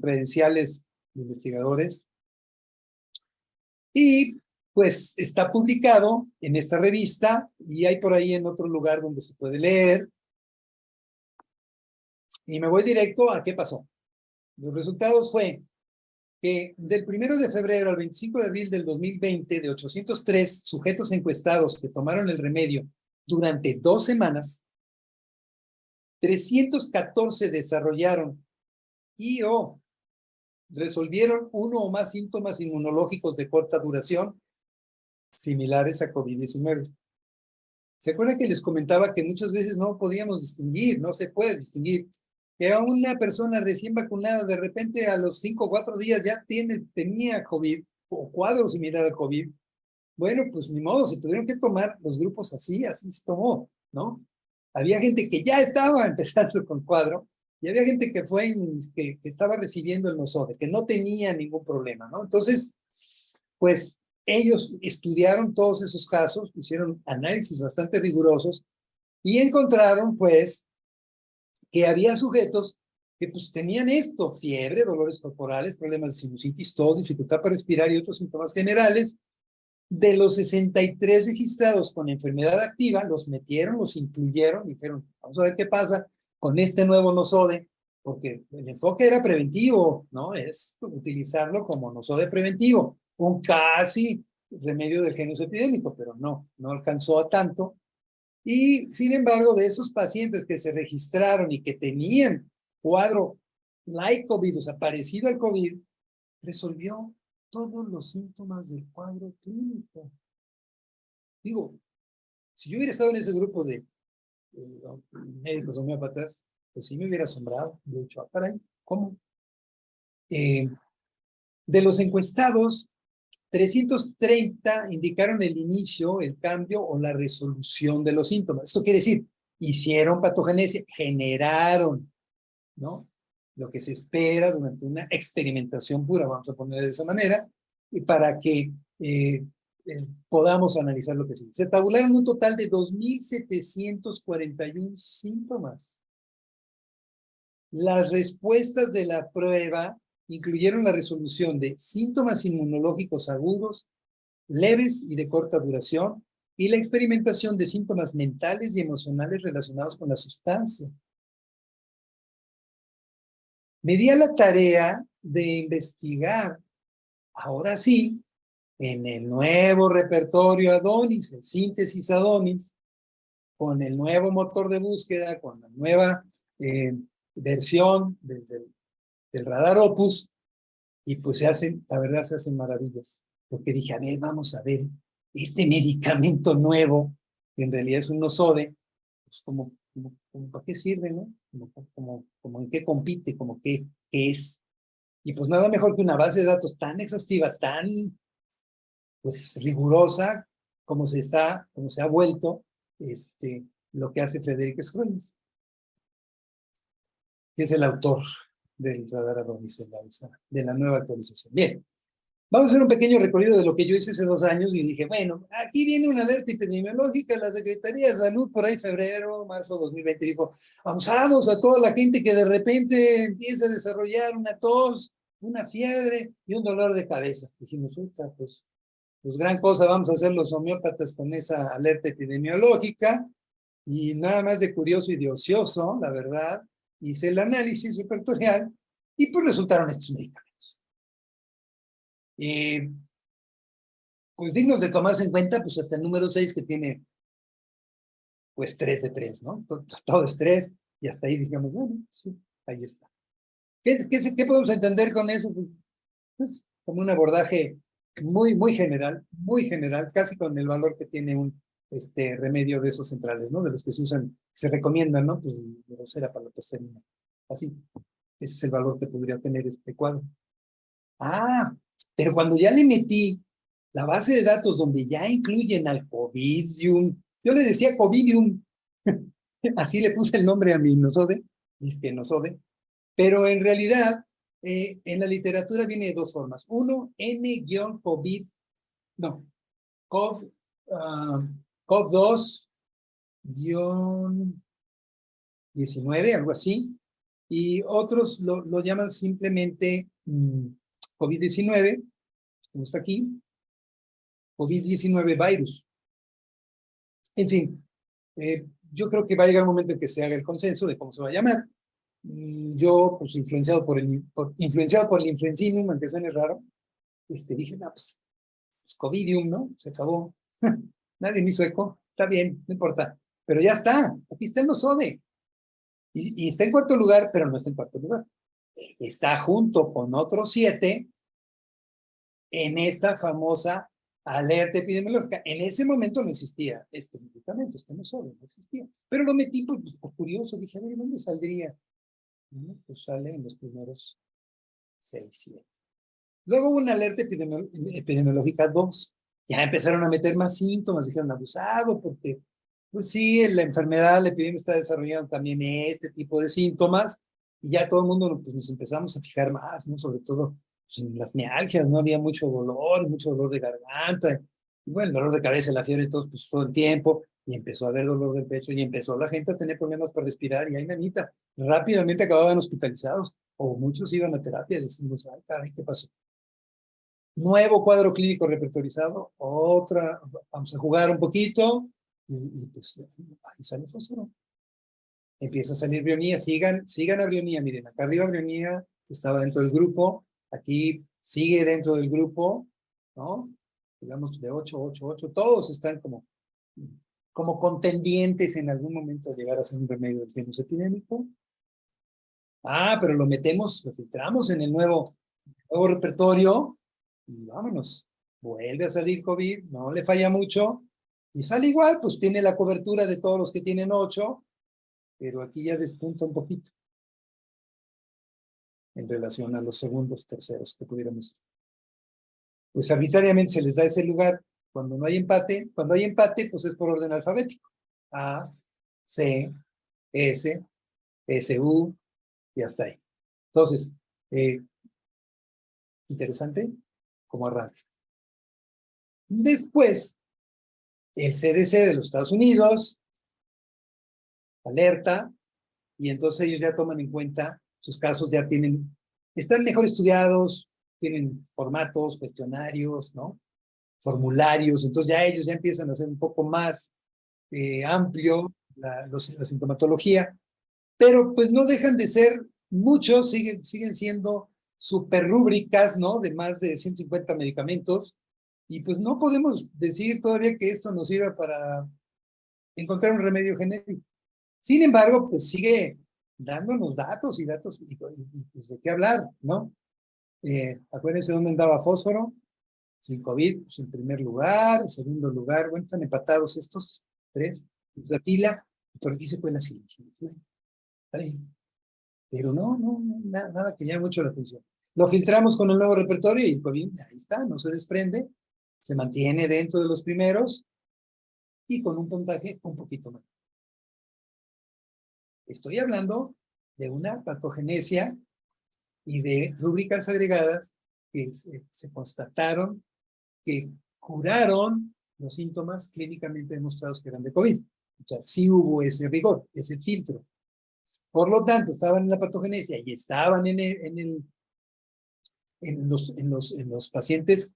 credenciales de investigadores. Y pues está publicado en esta revista y hay por ahí en otro lugar donde se puede leer. Y me voy directo a qué pasó. Los resultados fue que del 1 de febrero al 25 de abril del 2020, de 803 sujetos encuestados que tomaron el remedio durante 2 semanas, 314 desarrollaron o resolvieron uno o más síntomas inmunológicos de corta duración similares a COVID-19. ¿Se acuerdan que les comentaba que muchas veces no podíamos distinguir, no se puede distinguir, que a una persona recién vacunada de repente a los 5 o 4 días ya tenía COVID o cuadro similar al COVID? Bueno, pues ni modo, se tuvieron que tomar los grupos así se tomó, ¿no? Había gente que ya estaba empezando con cuadro Y había gente que fue, que estaba recibiendo el nosode, que no tenía ningún problema, ¿no? Entonces, pues ellos estudiaron todos esos casos, hicieron análisis bastante rigurosos y encontraron, pues, que había sujetos que pues tenían esto, fiebre, dolores corporales, problemas de sinusitis, tos, dificultad para respirar y otros síntomas generales. De los 63 registrados con enfermedad activa, los metieron, los incluyeron, dijeron, vamos a ver qué pasa con este nuevo nosode, porque el enfoque era preventivo, ¿no? Es utilizarlo como nosode preventivo, un casi remedio del genio epidémico, pero no alcanzó a tanto. Y sin embargo, de esos pacientes que se registraron y que tenían cuadro like COVID, o sea, parecido al COVID, resolvió todos los síntomas del cuadro clínico. Digo, si yo hubiera estado en ese grupo de médicos homeópatas, pues sí me hubiera asombrado. De hecho, ah, caray, ¿cómo? De los encuestados, 330 indicaron el inicio, el cambio o la resolución de los síntomas. Esto quiere decir, hicieron patogenesia, generaron, ¿no? Lo que se espera durante una experimentación pura, vamos a poner de esa manera, y para que podamos analizar lo que sigue. Se tabularon un total de 2,741 síntomas. Las respuestas de la prueba incluyeron la resolución de síntomas inmunológicos agudos, leves y de corta duración, y la experimentación de síntomas mentales y emocionales relacionados con la sustancia. Me di a la tarea de investigar, ahora sí, en el nuevo repertorio Adonis, el síntesis Adonis, con el nuevo motor de búsqueda, con la nueva versión del radar Opus, y pues la verdad se hacen maravillas, porque dije, a ver, vamos a ver, este medicamento nuevo, que en realidad es un nosode, pues como ¿para qué sirve, no? Como en qué compite, como qué es. Y pues nada mejor que una base de datos tan exhaustiva, tan pues rigurosa, como se ha vuelto lo que hace Frederick Schrödinger, que es el autor del radar Adonis, de la nueva actualización. Bien, vamos a hacer un pequeño recorrido de lo que yo hice hace 2 años y dije, bueno, aquí viene una alerta epidemiológica, la Secretaría de Salud por ahí febrero, marzo de 2020 dijo, abusados a toda la gente que de repente empieza a desarrollar una tos, una fiebre y un dolor de cabeza. Dijimos, pues gran cosa vamos a hacer los homeópatas con esa alerta epidemiológica y nada más de curioso y de ocioso, la verdad, hice el análisis repertorial y pues resultaron estos medicamentos. Pues dignos de tomarse en cuenta, pues hasta el número 6 que tiene pues 3 de 3, ¿no? Todo es 3 y hasta ahí digamos, bueno, sí, ahí está. ¿Qué podemos entender con eso? Pues como un abordaje muy general, casi con el valor que tiene un remedio de esos centrales, ¿no? De los que se usan, se recomiendan, ¿no? Pues Drosera para la toserina. Así, ese es el valor que podría tener este cuadro. Ah, pero cuando ya le metí la base de datos donde ya incluyen al Covidium, yo le decía Covidium, así le puse el nombre a mi nosode, nosode, pero en realidad en la literatura viene de 2 formas. Uno, N-COVID, no, COV2-19, algo así, y otros lo llaman simplemente COVID-19, como está aquí, COVID-19 virus. En fin, yo creo que va a llegar un momento en que se haga el consenso de cómo se va a llamar. Yo, pues influenciado por el influencinum, aunque suene raro, dije, no, pues Covidium, ¿no? Se acabó. Nadie me hizo eco. Está bien, no importa. Pero ya está. Aquí está el nosode. Y está en 4º lugar, pero no está en 4º lugar. Está junto con otros 7 en esta famosa alerta epidemiológica. En ese momento no existía este medicamento, nosode, no existía. Pero lo metí por curioso. Dije, a ver, ¿dónde saldría? Pues sale en los primeros 6, 7. Luego hubo una alerta epidemiológica 2. Ya empezaron a meter más síntomas, dijeron abusado, porque pues sí, la enfermedad, la epidemia está desarrollando también este tipo de síntomas, Y ya todo el mundo pues, nos empezamos a fijar más, ¿no? Sobre todo pues, en las mialgias, no había mucho dolor de garganta, y bueno, el dolor de cabeza, la fiebre, y todo, pues todo el tiempo, y empezó a haber dolor del pecho, y empezó la gente a tener problemas para respirar, y ahí nanita, rápidamente acababan hospitalizados, o muchos iban a terapia, y decimos, ay, caray, ¿qué pasó? Nuevo cuadro clínico repertorizado, vamos a jugar un poquito, y pues ahí sale fósforo. Empieza a salir brionía, sigan a brionía, miren, acá arriba brionía estaba dentro del grupo, aquí sigue dentro del grupo, ¿no? Digamos de 8, todos están como contendientes en algún momento de llegar a ser un remedio del genus epidémico. Pero lo filtramos en el nuevo repertorio y vámonos. Vuelve a salir COVID, no le falla mucho y sale igual, pues tiene la cobertura de todos los que tienen 8, pero aquí ya despunta un poquito en relación a los segundos, terceros que pudiéramos. Pues arbitrariamente se les da ese lugar cuando no hay empate. Cuando hay empate, pues es por orden alfabético. A, C, S, SU y hasta ahí. Entonces, interesante como arranque. Después, el CDC de los Estados Unidos alerta y entonces ellos ya toman en cuenta sus casos, están mejor estudiados, tienen formatos, cuestionarios, ¿no? Formularios, entonces ya ellos ya empiezan a hacer un poco más amplio la sintomatología, pero pues no dejan de ser muchos, siguen siendo super rúbricas, ¿no? De más de 150 medicamentos, y pues no podemos decir todavía que esto nos sirva para encontrar un remedio genérico. Sin embargo, pues sigue dándonos datos y pues de qué hablar, ¿no? Acuérdense dónde andaba fósforo, sin COVID, pues en primer lugar, en segundo lugar, bueno, están empatados estos tres, pues Atila, por aquí se pueden así, está bien. Pero nada que llame mucho la atención. Lo filtramos con el nuevo repertorio y COVID, ahí está, no se desprende, se mantiene dentro de los primeros y con un puntaje un poquito más. Estoy hablando de una patogenesia y de rúbricas agregadas que se constataron que curaron los síntomas clínicamente demostrados que eran de COVID. O sea, sí hubo ese rigor, ese filtro. Por lo tanto, estaban en la patogenesia y estaban en los pacientes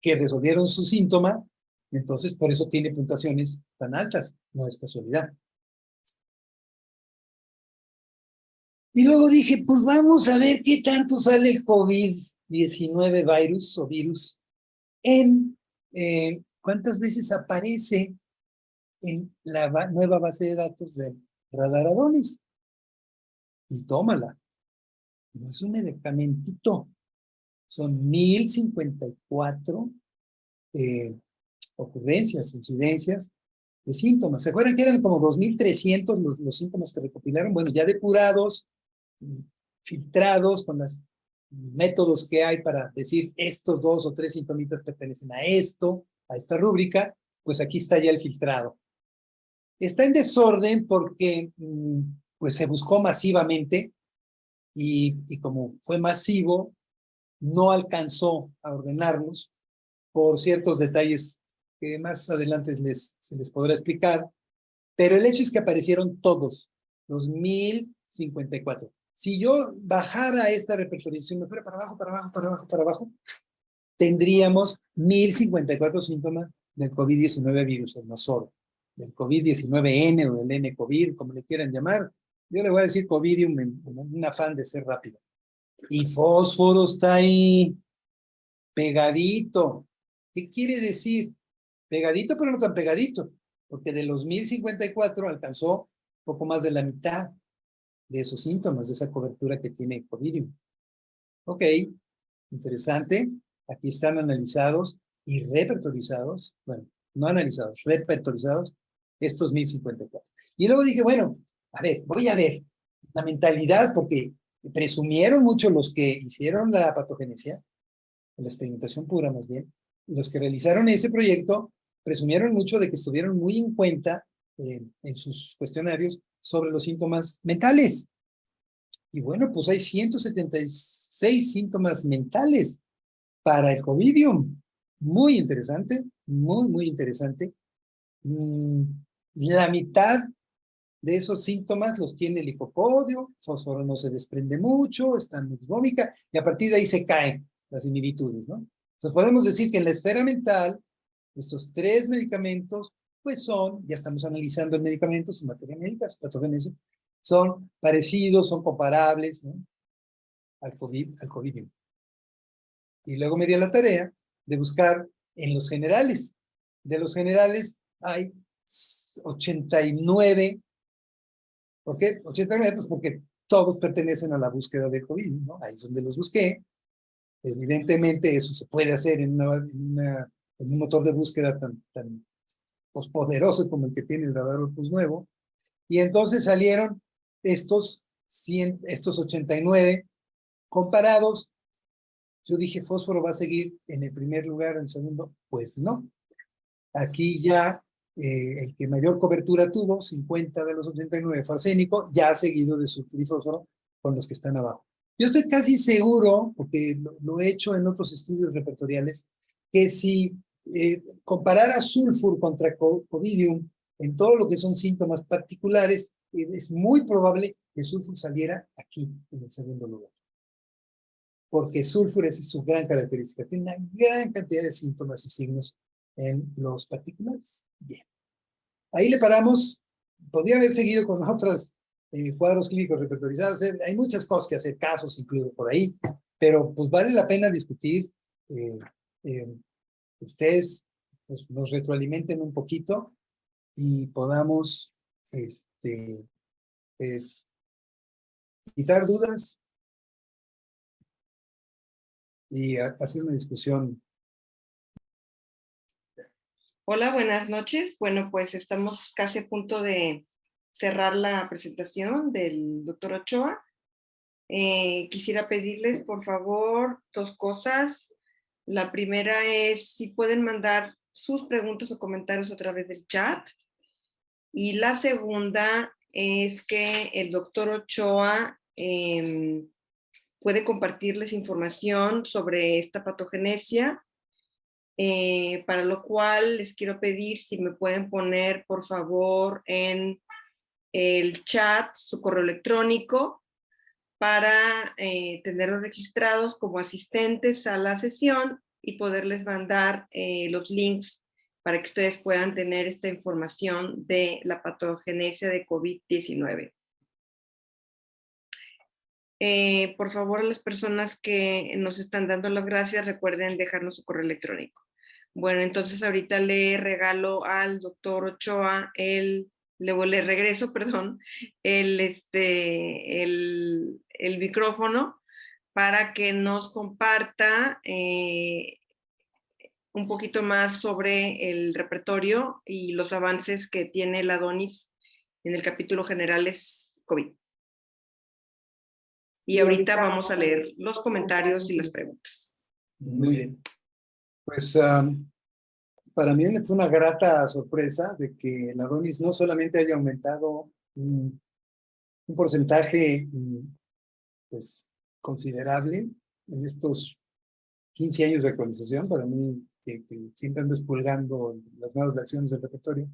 que resolvieron su síntoma, entonces por eso tiene puntuaciones tan altas, no es casualidad. Y luego dije, pues vamos a ver qué tanto sale el COVID-19 virus cuántas veces aparece en la nueva base de datos de Radar Adonis. Y tómala. No es un medicamentito. Son 1054 ocurrencias, incidencias de síntomas. ¿Se acuerdan que eran como 2300 los síntomas que recopilaron? Bueno, ya depurados, filtrados con los métodos que hay para decir estos 2 o 3 sintomitas pertenecen a esto, a esta rúbrica, pues aquí está ya el filtrado. Está en desorden porque pues se buscó masivamente y como fue masivo, no alcanzó a ordenarlos por ciertos detalles que más adelante se les podrá explicar, pero el hecho es que aparecieron todos, los 1054. Si yo bajara esta repertorización, me fuera para abajo, para abajo, tendríamos 1054 síntomas del COVID-19 virus, no solo del COVID-19N o del N-COVID, como le quieran llamar. Yo le voy a decir Covidium en un afán de ser rápido. Y fósforo está ahí pegadito. ¿Qué quiere decir? Pegadito, pero no tan pegadito, porque de los 1054 alcanzó poco más de la mitad de esos síntomas, de esa cobertura que tiene Covidium. Ok, interesante. Aquí están analizados y repertorizados, bueno, no analizados, repertorizados, estos 1054. Y luego dije, bueno, a ver, voy a ver la mentalidad, porque presumieron mucho los que hicieron la patogenesia, la experimentación pura más bien, los que realizaron ese proyecto, presumieron mucho de que estuvieron muy en cuenta en sus cuestionarios sobre los síntomas mentales. Y bueno, pues hay 176 síntomas mentales para el Covidium. Muy interesante, muy interesante. La mitad de esos síntomas los tiene el hipopodio, fósforo no se desprende mucho, está en osmómica, y a partir de ahí se caen las similitudes, ¿no? Entonces podemos decir que en la esfera mental, estos 3 medicamentos, pues son, ya estamos analizando el medicamento, su materia médica, su patogénesis, son parecidos, son comparables, ¿no? al COVID. Y luego me di a la tarea de buscar en los generales. De los generales hay 89. ¿Por qué? 89, pues porque todos pertenecen a la búsqueda de COVID, ¿no? Ahí es donde los busqué. Evidentemente eso se puede hacer en un motor de búsqueda tan pues, poderoso como el que tiene el radar Opus nuevo. Y entonces salieron estos 89 comparados. Yo dije, fósforo va a seguir en el primer lugar, en el segundo. Pues no. Aquí ya el que mayor cobertura tuvo, 50 de los 89 fue arsénico, ya seguido de sulfuro y fósforo con los que están abajo. Yo estoy casi seguro, porque lo he hecho en otros estudios repertoriales, que si comparara sulfur contra covidium en todo lo que son síntomas particulares, es muy probable que sulfur saliera aquí, en el segundo lugar. Porque sulfur es su gran característica, tiene una gran cantidad de síntomas y signos en los particulares. Bien. Ahí le paramos. Podría haber seguido con otros cuadros clínicos repertorizados. Hay muchas cosas que hacer, casos incluidos por ahí, pero pues vale la pena discutir. Ustedes pues, nos retroalimenten un poquito y podamos pues, quitar dudas y hacer una discusión. Hola, buenas noches. Bueno, pues estamos casi a punto de cerrar la presentación del doctor Ochoa. Quisiera pedirles, por favor, 2 cosas. La primera es si pueden mandar sus preguntas o comentarios a través del chat. Y la segunda es que el doctor Ochoa puede compartirles información sobre esta patogenesia, para lo cual les quiero pedir si me pueden poner, por favor, en el chat su correo electrónico para tenerlos registrados como asistentes a la sesión y poderles mandar los links para que ustedes puedan tener esta información de la patogenesia de COVID-19. Por favor, a las personas que nos están dando las gracias, recuerden dejarnos su correo electrónico. Bueno, entonces ahorita le regalo al doctor Ochoa le regreso, perdón, el micrófono para que nos comparta un poquito más sobre el repertorio y los avances que tiene la DONIS en el capítulo generales COVID. Y ahorita vamos a leer los comentarios y las preguntas. Muy bien. Pues para mí fue una grata sorpresa de que la DONIS no solamente haya aumentado un porcentaje pues, considerable en estos 15 años de actualización, para mí, que siempre ando expulgando las nuevas versiones del repertorio,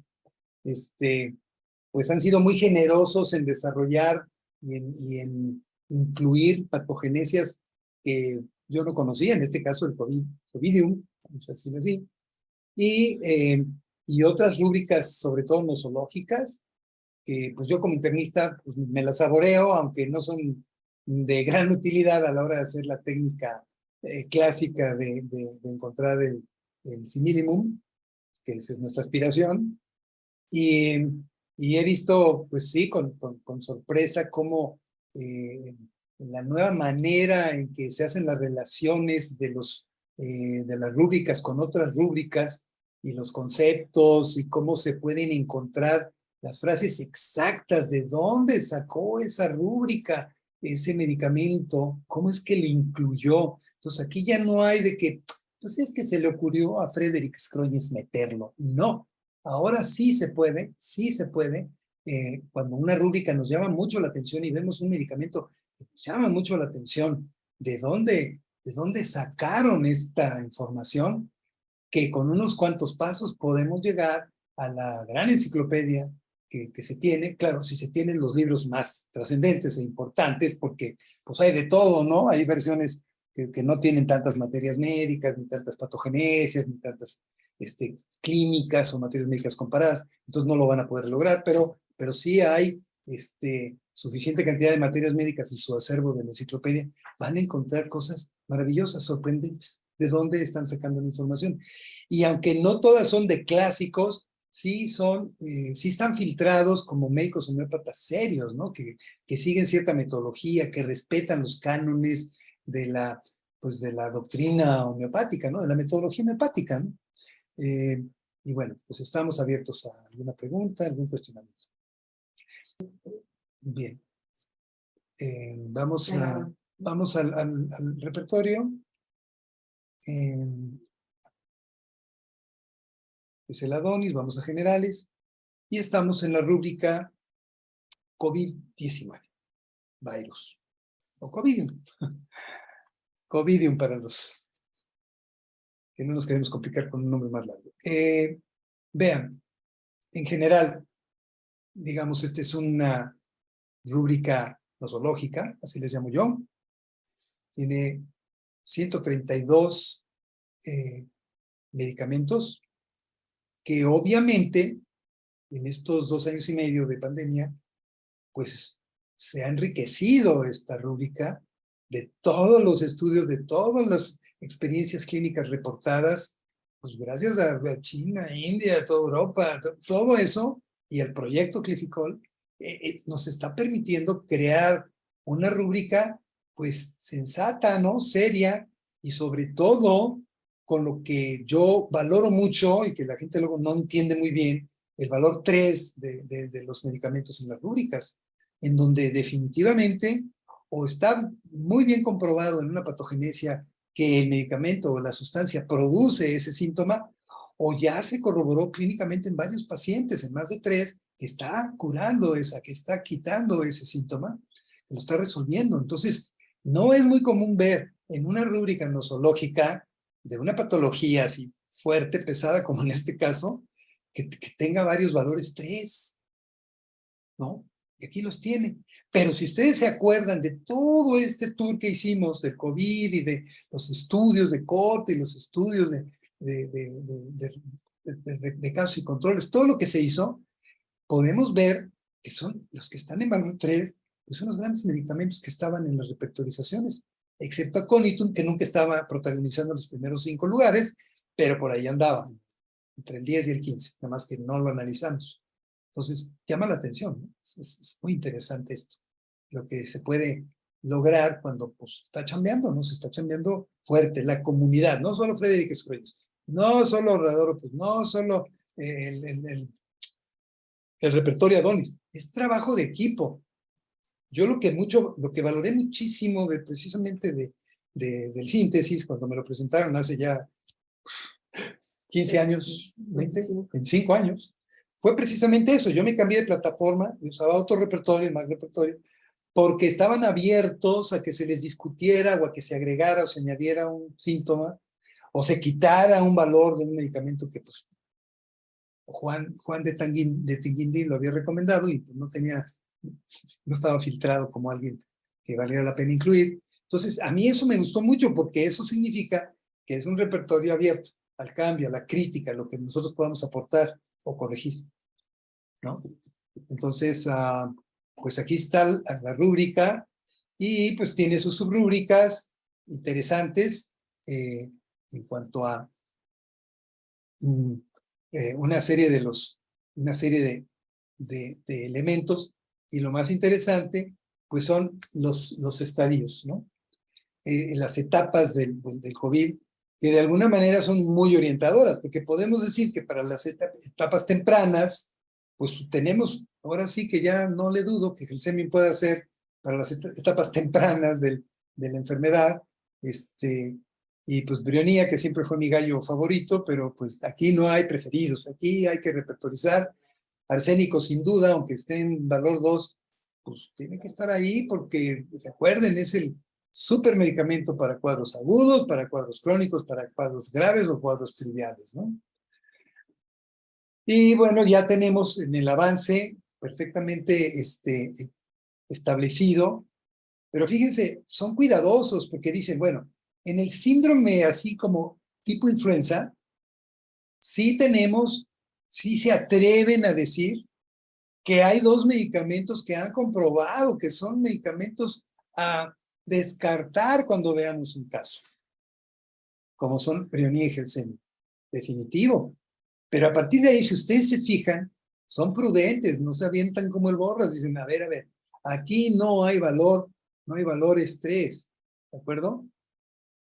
pues han sido muy generosos en desarrollar y en incluir patogenesias que yo no conocía, en este caso el Covidium, vamos a decirlo así, y otras rúbricas, sobre todo nosológicas, que pues yo como internista pues, me las saboreo, aunque no son de gran utilidad a la hora de hacer la técnica clásica de encontrar el similimum, que esa es nuestra aspiración. Y he visto, pues sí, con sorpresa cómo la nueva manera en que se hacen las relaciones de las rúbricas con otras rúbricas y los conceptos y cómo se pueden encontrar las frases exactas de dónde sacó esa rúbrica, ese medicamento, cómo es que lo incluyó. Entonces aquí ya no hay de que, pues es que se le ocurrió a Frederick Scroggins meterlo. No, ahora sí se puede, cuando una rúbrica nos llama mucho la atención y vemos un medicamento nos llama mucho la atención de dónde sacaron esta información, que con unos cuantos pasos podemos llegar a la gran enciclopedia que se tiene. Claro, si se tienen los libros más trascendentes e importantes, porque pues hay de todo, ¿no? Hay versiones que no tienen tantas materias médicas, ni tantas patogenesias, ni tantas clínicas o materias médicas comparadas, entonces no lo van a poder lograr, pero sí hay suficiente cantidad de materias médicas en su acervo de la enciclopedia. Van a encontrar cosas maravillosas, sorprendentes, de dónde están sacando la información. Y aunque no todas son de clásicos, sí están filtrados como médicos homeópatas serios, ¿no? Que siguen cierta metodología, que respetan los cánones de la doctrina homeopática, ¿no? De la metodología homeopática, ¿no? Y bueno, pues estamos abiertos a alguna pregunta, algún cuestionamiento. Bien. Vamos al repertorio. Es el Adonis, vamos a generales. Y estamos en la rúbrica COVID-19. Virus. O Covidium. Covidium para los que no nos queremos complicar con un nombre más largo. Vean, en general, digamos, esta es una rúbrica nosológica, así les llamo yo. Tiene 132 medicamentos que obviamente en estos 2 años y medio de pandemia, pues se ha enriquecido esta rúbrica de todos los estudios, de todas las experiencias clínicas reportadas, pues gracias a China, India, toda Europa, todo eso, y el proyecto Clificol, nos está permitiendo crear una rúbrica, pues, sensata, ¿no? Seria, y sobre todo, con lo que yo valoro mucho, y que la gente luego no entiende muy bien, el valor 3 de los medicamentos en las rúbricas, en donde definitivamente o está muy bien comprobado en una patogenesia que el medicamento o la sustancia produce ese síntoma, o ya se corroboró clínicamente en varios pacientes, en más de 3, que está curando que está quitando ese síntoma, que lo está resolviendo. Entonces, no es muy común ver en una rúbrica nosológica de una patología así fuerte, pesada, como en este caso, que tenga varios valores 3, ¿no? Y aquí los tiene. Pero si ustedes se acuerdan de todo este tour que hicimos del COVID y de los estudios de corte y los estudios de casos y controles, todo lo que se hizo, podemos ver que son los que están en valor 3, pues son los grandes medicamentos que estaban en las repertorizaciones, excepto Aconitum, que nunca estaba protagonizando los primeros 5 lugares, pero por ahí andaba, entre el 10 y el 15, nada más que no lo analizamos. Entonces, llama la atención, ¿no? Es muy interesante esto, lo que se puede lograr cuando pues, está chambeando, ¿no? Se está chambeando fuerte, la comunidad, no solo Frederick Scrolls, no solo Radoro, pues, no solo el repertorio Adonis, es trabajo de equipo. Yo lo que valoré muchísimo precisamente del síntesis, cuando me lo presentaron hace ya 15 años, 20, 25 años, fue precisamente eso. Yo me cambié de plataforma, usaba otro repertorio, el Mac Repertorio, porque estaban abiertos a que se les discutiera o a que se agregara o se añadiera un síntoma o se quitara un valor de un medicamento que pues Juan de Tinguindín lo había recomendado y pues, no estaba filtrado como alguien que valiera la pena incluir. Entonces, a mí eso me gustó mucho porque eso significa que es un repertorio abierto al cambio, a la crítica, a lo que nosotros podamos aportar o corregir, ¿no? Entonces, pues aquí está la rúbrica y pues tiene sus subrúbricas interesantes en cuanto a una serie de elementos, y lo más interesante pues son los estadios, ¿no? Las etapas del COVID, que de alguna manera son muy orientadoras, porque podemos decir que para las etapas tempranas, pues tenemos, ahora sí que ya no le dudo que el semen pueda ser para las etapas tempranas de la enfermedad, y pues Brionía, que siempre fue mi gallo favorito, pero pues aquí no hay preferidos, aquí hay que repertorizar. Arsénico sin duda, aunque esté en valor 2, pues tiene que estar ahí porque, recuerden, es el supermedicamento para cuadros agudos, para cuadros crónicos, para cuadros graves o cuadros triviales, ¿no? Y bueno, ya tenemos en el avance perfectamente establecido, pero fíjense, son cuidadosos porque dicen, bueno, en el síndrome así como tipo influenza, sí se atreven a decir que hay 2 medicamentos que han comprobado que son medicamentos a descartar cuando veamos un caso, como son Brioni y Gelsen, definitivo. Pero a partir de ahí, si ustedes se fijan, son prudentes, no se avientan como el borras, dicen, a ver, aquí no hay valor estrés, ¿de acuerdo?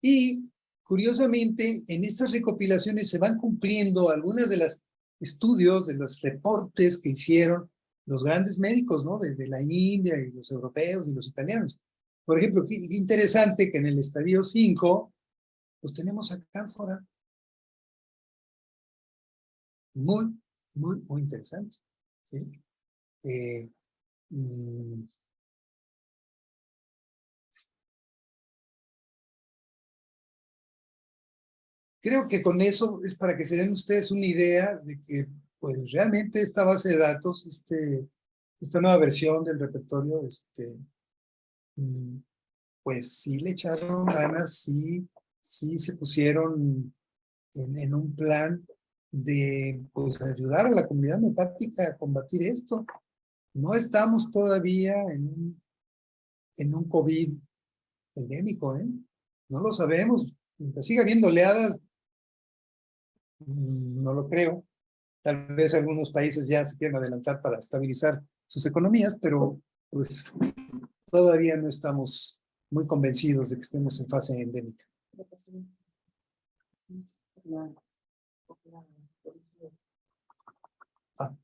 Y curiosamente, en estas recopilaciones se van cumpliendo algunas de los estudios, de los reportes que hicieron los grandes médicos, ¿no? De la India y los europeos y los italianos. Por ejemplo, qué interesante que en el estadio 5, pues tenemos a Cánfora. Muy, muy interesante, ¿sí? Mm, Creo que con eso es para que se den ustedes una idea de que, pues, realmente esta base de datos, esta nueva versión del repertorio, mm, pues sí le echaron ganas, sí se pusieron en un plan de, pues, ayudar a la comunidad homeopática a combatir esto. No estamos todavía en un COVID endémico, ¿eh? No lo sabemos. Mientras siga habiendo oleadas, no lo creo. Tal vez algunos países ya se quieren adelantar para estabilizar sus economías, pero pues todavía no estamos muy convencidos de que estemos en fase endémica. Ah,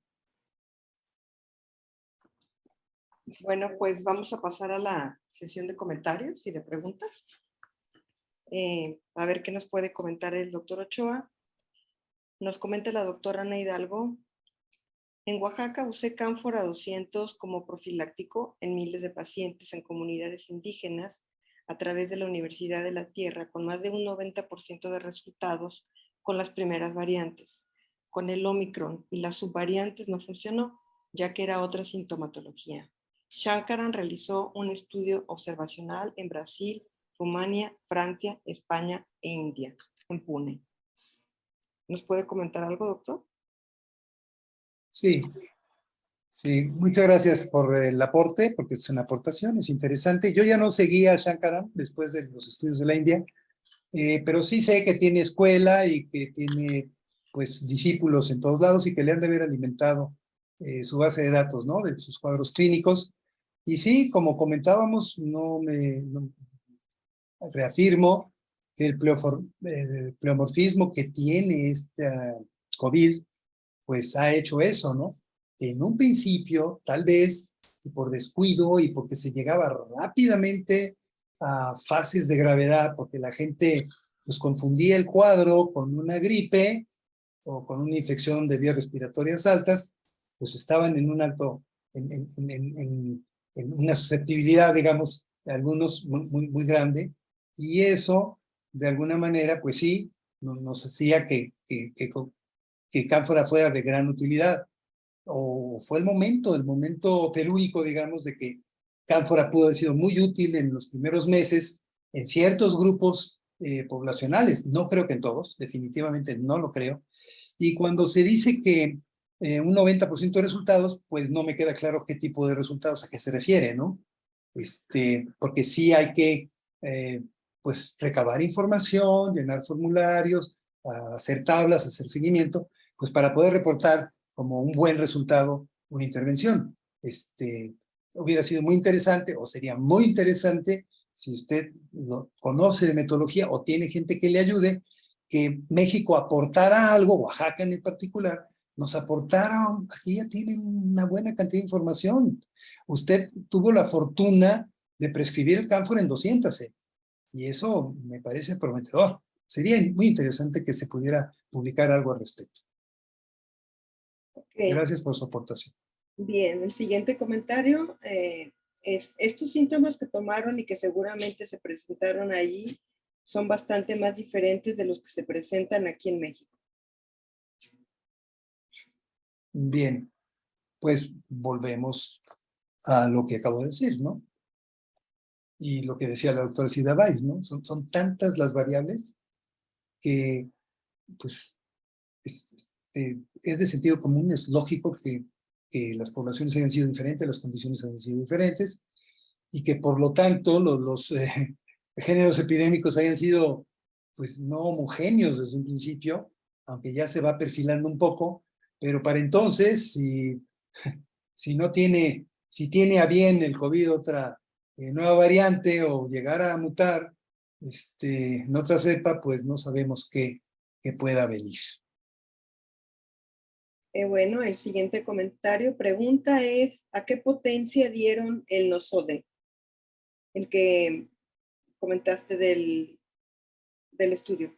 Bueno, pues vamos a pasar a la sesión de comentarios y de preguntas. A ver qué nos puede comentar el doctor Ochoa. Nos comenta la doctora Ana Hidalgo. En Oaxaca usé Cánfora 200 como profiláctico en miles de pacientes en comunidades indígenas a través de la Universidad de la Tierra con más de un 90% de resultados con las primeras variantes. Con el Omicron y las subvariantes no funcionó, ya que era otra sintomatología. Shankaran realizó un estudio observacional en Brasil, Rumania, Francia, España e India, en Pune. ¿Nos puede comentar algo, doctor? sí, muchas gracias por el aporte, porque es una aportación, es interesante. Yo ya no seguía a Shankaran después de los estudios de la India, pero sí sé que tiene escuela y que tiene, pues, discípulos en todos lados y que le han de haber alimentado su base de datos, ¿no? De sus cuadros clínicos. Y sí, como comentábamos, reafirmo que el pleomorfismo que tiene esta COVID, pues ha hecho eso, ¿no? En un principio, tal vez, y por descuido y porque se llegaba rápidamente a fases de gravedad, porque la gente pues confundía el cuadro con una gripe o con una infección de vías respiratorias altas, pues estaban en un alto, en una susceptibilidad, digamos, de algunos muy grande, y eso, de alguna manera, pues sí, nos hacía que Cánfora fuera de gran utilidad. O fue el momento telúrico, digamos, de que Cánfora pudo haber sido muy útil en los primeros meses en ciertos grupos poblacionales. No creo que en todos, definitivamente no lo creo. Y cuando se dice que un 90% de resultados, pues no me queda claro qué tipo de resultados a qué se refiere, ¿no? Porque sí hay que, pues, recabar información, llenar formularios, hacer tablas, hacer seguimiento, pues para poder reportar como un buen resultado una intervención. Hubiera sido muy interesante o sería muy interesante si usted lo conoce de metodología o tiene gente que le ayude, que México aportara algo, Oaxaca en particular, nos aportara, aquí ya tienen una buena cantidad de información. Usted tuvo la fortuna de prescribir el Cánfora en 200, y eso me parece prometedor. Sería muy interesante que se pudiera publicar algo al respecto. Okay. Gracias por su aportación. Bien, el siguiente comentario es, estos síntomas que tomaron y que seguramente se presentaron allí son bastante más diferentes de los que se presentan aquí en México. Bien, pues volvemos a lo que acabo de decir, ¿no? Y lo que decía la doctora Cida Weiss, ¿no? Son tantas las variables que, pues, es de sentido común, es lógico que las poblaciones hayan sido diferentes, las condiciones hayan sido diferentes, y que por lo tanto los géneros epidémicos hayan sido, pues, no homogéneos desde un principio, aunque ya se va perfilando un poco, pero para entonces, si tiene a bien el COVID otra nueva variante o llegara a mutar en otra cepa, pues no sabemos qué pueda venir. Bueno, el siguiente comentario, pregunta es, ¿a qué potencia dieron el nosode? El que comentaste del estudio.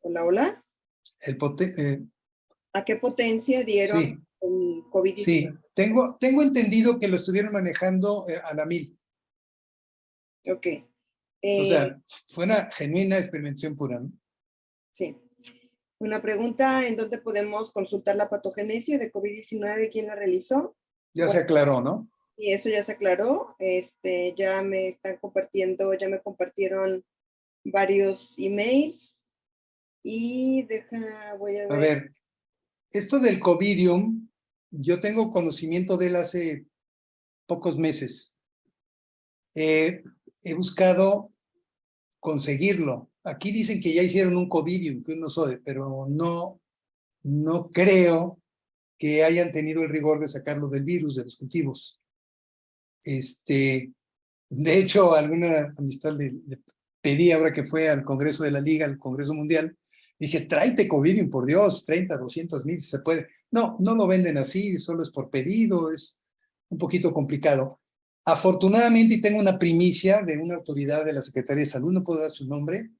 Hola, hola. ¿A qué potencia dieron Sí, el COVID-19? sí. Tengo entendido que lo estuvieron manejando a la 1000. Ok. O sea, fue una genuina experimentación pura, ¿no? Sí. Una pregunta, ¿en dónde podemos consultar la patogenesia de COVID-19? ¿Quién la realizó? Ya se aclaró, ¿no? Y eso ya se aclaró. Ya me están compartiendo, ya me compartieron varios emails. Y voy a A ver. ver, esto del Covidium, yo tengo conocimiento de él hace pocos meses. He buscado conseguirlo. Aquí dicen que ya hicieron un Covidium, que uno sabe, pero no creo que hayan tenido el rigor de sacarlo del virus, de los cultivos. De hecho, alguna amistad le pedí ahora que fue al Congreso de la Liga, al Congreso Mundial, dije, tráete Covidium, por Dios, 30, 200,000, si se puede. No lo venden así, solo es por pedido, es un poquito complicado. Afortunadamente, y tengo una primicia de una autoridad de la Secretaría de Salud, no puedo dar su nombre,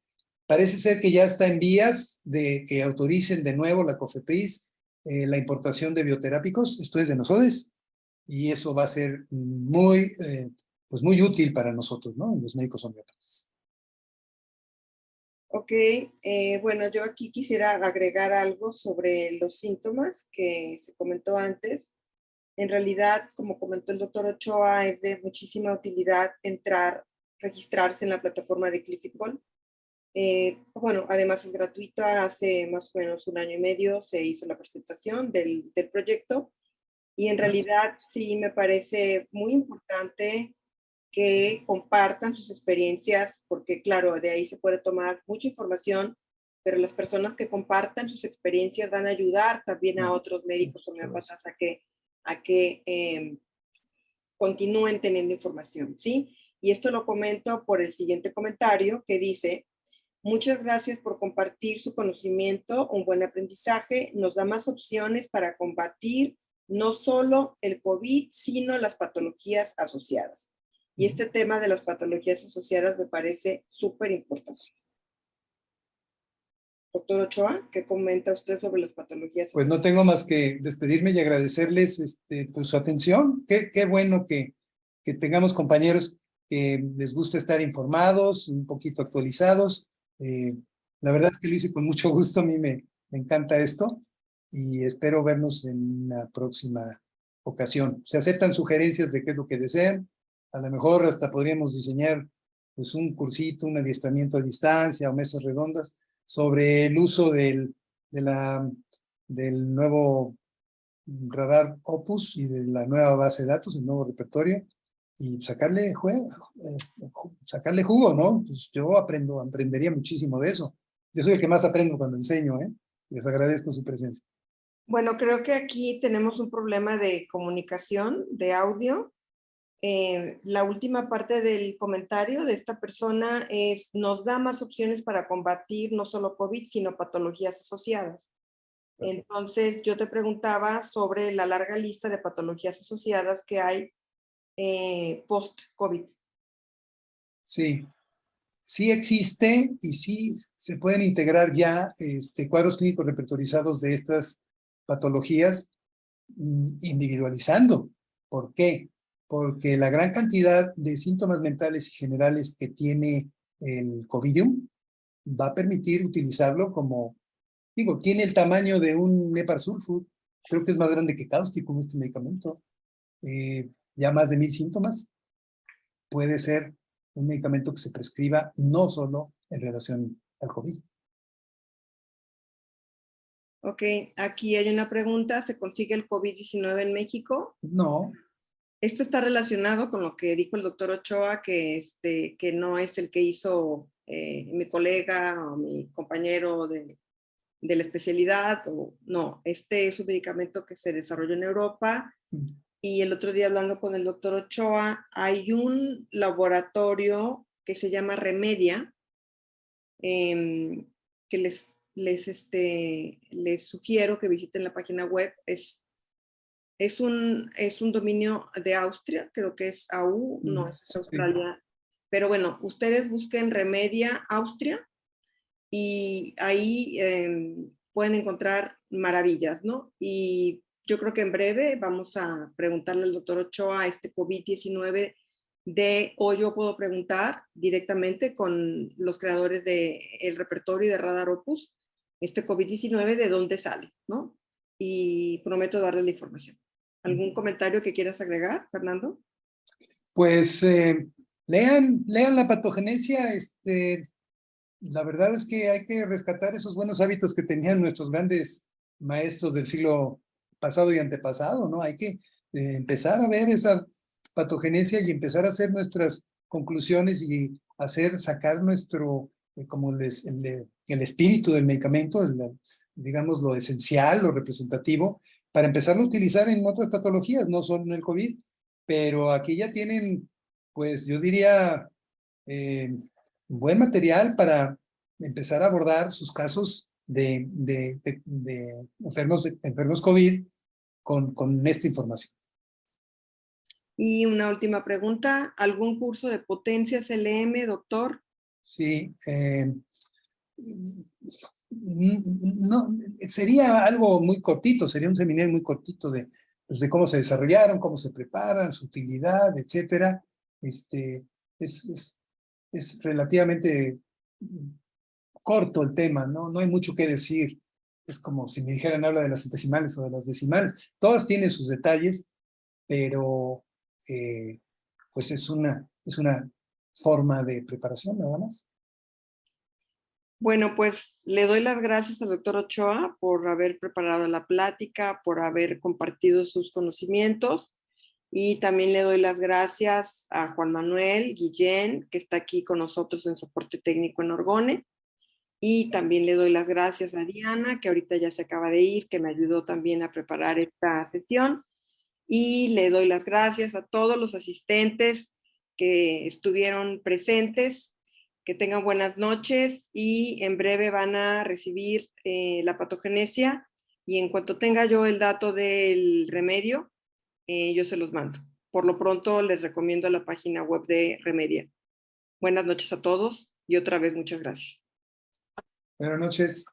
parece ser que ya está en vías de que autoricen de nuevo la COFEPRIS la importación de bioterápicos, esto es de nosotros, y eso va a ser pues muy útil para nosotros, ¿no? Los médicos homeópatas. Ok, bueno, yo aquí quisiera agregar algo sobre los síntomas que se comentó antes. En realidad, como comentó el doctor Ochoa, es de muchísima utilidad registrarse en la plataforma de Clificol. Bueno, además es gratuita. Hace más o menos 1 año y medio se hizo la presentación del proyecto y en realidad sí me parece muy importante que compartan sus experiencias, porque claro, de ahí se puede tomar mucha información, pero las personas que compartan sus experiencias van a ayudar también a otros médicos homeópatas a que continúen teniendo información, ¿sí? Y esto lo comento por el siguiente comentario que dice, muchas gracias por compartir su conocimiento, un buen aprendizaje, nos da más opciones para combatir no solo el COVID, sino las patologías asociadas. Y este tema de las patologías asociadas me parece súper importante. Doctor Ochoa, ¿qué comenta usted sobre las patologías asociadas? Pues no tengo más que despedirme y agradecerles pues, su atención. Qué bueno que tengamos compañeros que les gusta estar informados, un poquito actualizados. La verdad es que lo hice con mucho gusto, a mí me encanta esto y espero vernos en una próxima ocasión. Se aceptan sugerencias de qué es lo que desean. A lo mejor hasta podríamos diseñar pues, un cursito, un adiestramiento a distancia o mesas redondas sobre el uso del nuevo radar Opus y de la nueva base de datos, el nuevo repertorio, y sacarle jugo, ¿no? Pues yo aprendería muchísimo de eso. Yo soy el que más aprendo cuando enseño, ¿eh? Les agradezco su presencia. Bueno, creo que aquí tenemos un problema de comunicación, de audio. La última parte del comentario de esta persona es, nos da más opciones para combatir no solo COVID, sino patologías asociadas. Entonces, yo te preguntaba sobre la larga lista de patologías asociadas que hay post-COVID. Sí. sí existe y sí se pueden integrar ya cuadros clínicos repertorizados de estas patologías individualizando. ¿Por qué? Porque la gran cantidad de síntomas mentales y generales que tiene el Covidium va a permitir utilizarlo como, digo, tiene el tamaño de un Neparsulfur, creo que es más grande que Cáustico este medicamento, ya más de 1000 síntomas. Puede ser un medicamento que se prescriba no solo en relación al COVID. Ok, aquí hay una pregunta. ¿Se consigue el COVID-19 en México? No, Esto está relacionado con lo que dijo el doctor Ochoa, que no es el que hizo mi colega o mi compañero de la especialidad. No, este es un medicamento que se desarrolló en Europa. Y el otro día hablando con el doctor Ochoa, hay un laboratorio que se llama Remedia, que les sugiero que visiten la página web. Es un dominio de Austria, creo que es AU, no es Australia. Pero bueno, ustedes busquen Remedia Austria y ahí pueden encontrar maravillas, ¿no? Y yo creo que en breve vamos a preguntarle al doctor Ochoa este COVID-19 o yo puedo preguntar directamente con los creadores del repertorio y de Radar Opus, este COVID-19 de dónde sale, ¿no? Y prometo darles la información. ¿Algún comentario que quieras agregar, Fernando? pues lean la patogenesia. La verdad es que hay que rescatar esos buenos hábitos que tenían nuestros grandes maestros del siglo pasado y antepasado, ¿no? Hay que empezar a ver esa patogenesia y empezar a hacer nuestras conclusiones y sacar nuestro, como el espíritu del medicamento, digamos lo esencial, lo representativo, para empezarlo a utilizar en otras patologías, no solo en el COVID, pero aquí ya tienen, pues yo diría, buen material para empezar a abordar sus casos de enfermos COVID con esta información. Y una última pregunta, ¿algún curso de potencias LM, doctor? Sí, no, sería algo muy cortito, sería un seminario muy cortito pues de cómo se desarrollaron, cómo se preparan, su utilidad, etcétera. Es relativamente corto el tema, ¿no? No hay mucho que decir. Es como si me dijeran habla de las centesimales o de las decimales. Todas tienen sus detalles, pero pues es una forma de preparación nada más. Bueno, pues le doy las gracias al doctor Ochoa por haber preparado la plática, por haber compartido sus conocimientos, y también le doy las gracias a Juan Manuel Guillén, que está aquí con nosotros en soporte técnico en Orgone, y también le doy las gracias a Diana, que ahorita ya se acaba de ir, que me ayudó también a preparar esta sesión, y le doy las gracias a todos los asistentes que estuvieron presentes. Que tengan buenas noches y en breve van a recibir la patogenesia, y en cuanto tenga yo el dato del remedio, yo se los mando. Por lo pronto les recomiendo la página web de Remedia. Buenas noches a todos y otra vez muchas gracias. Buenas noches.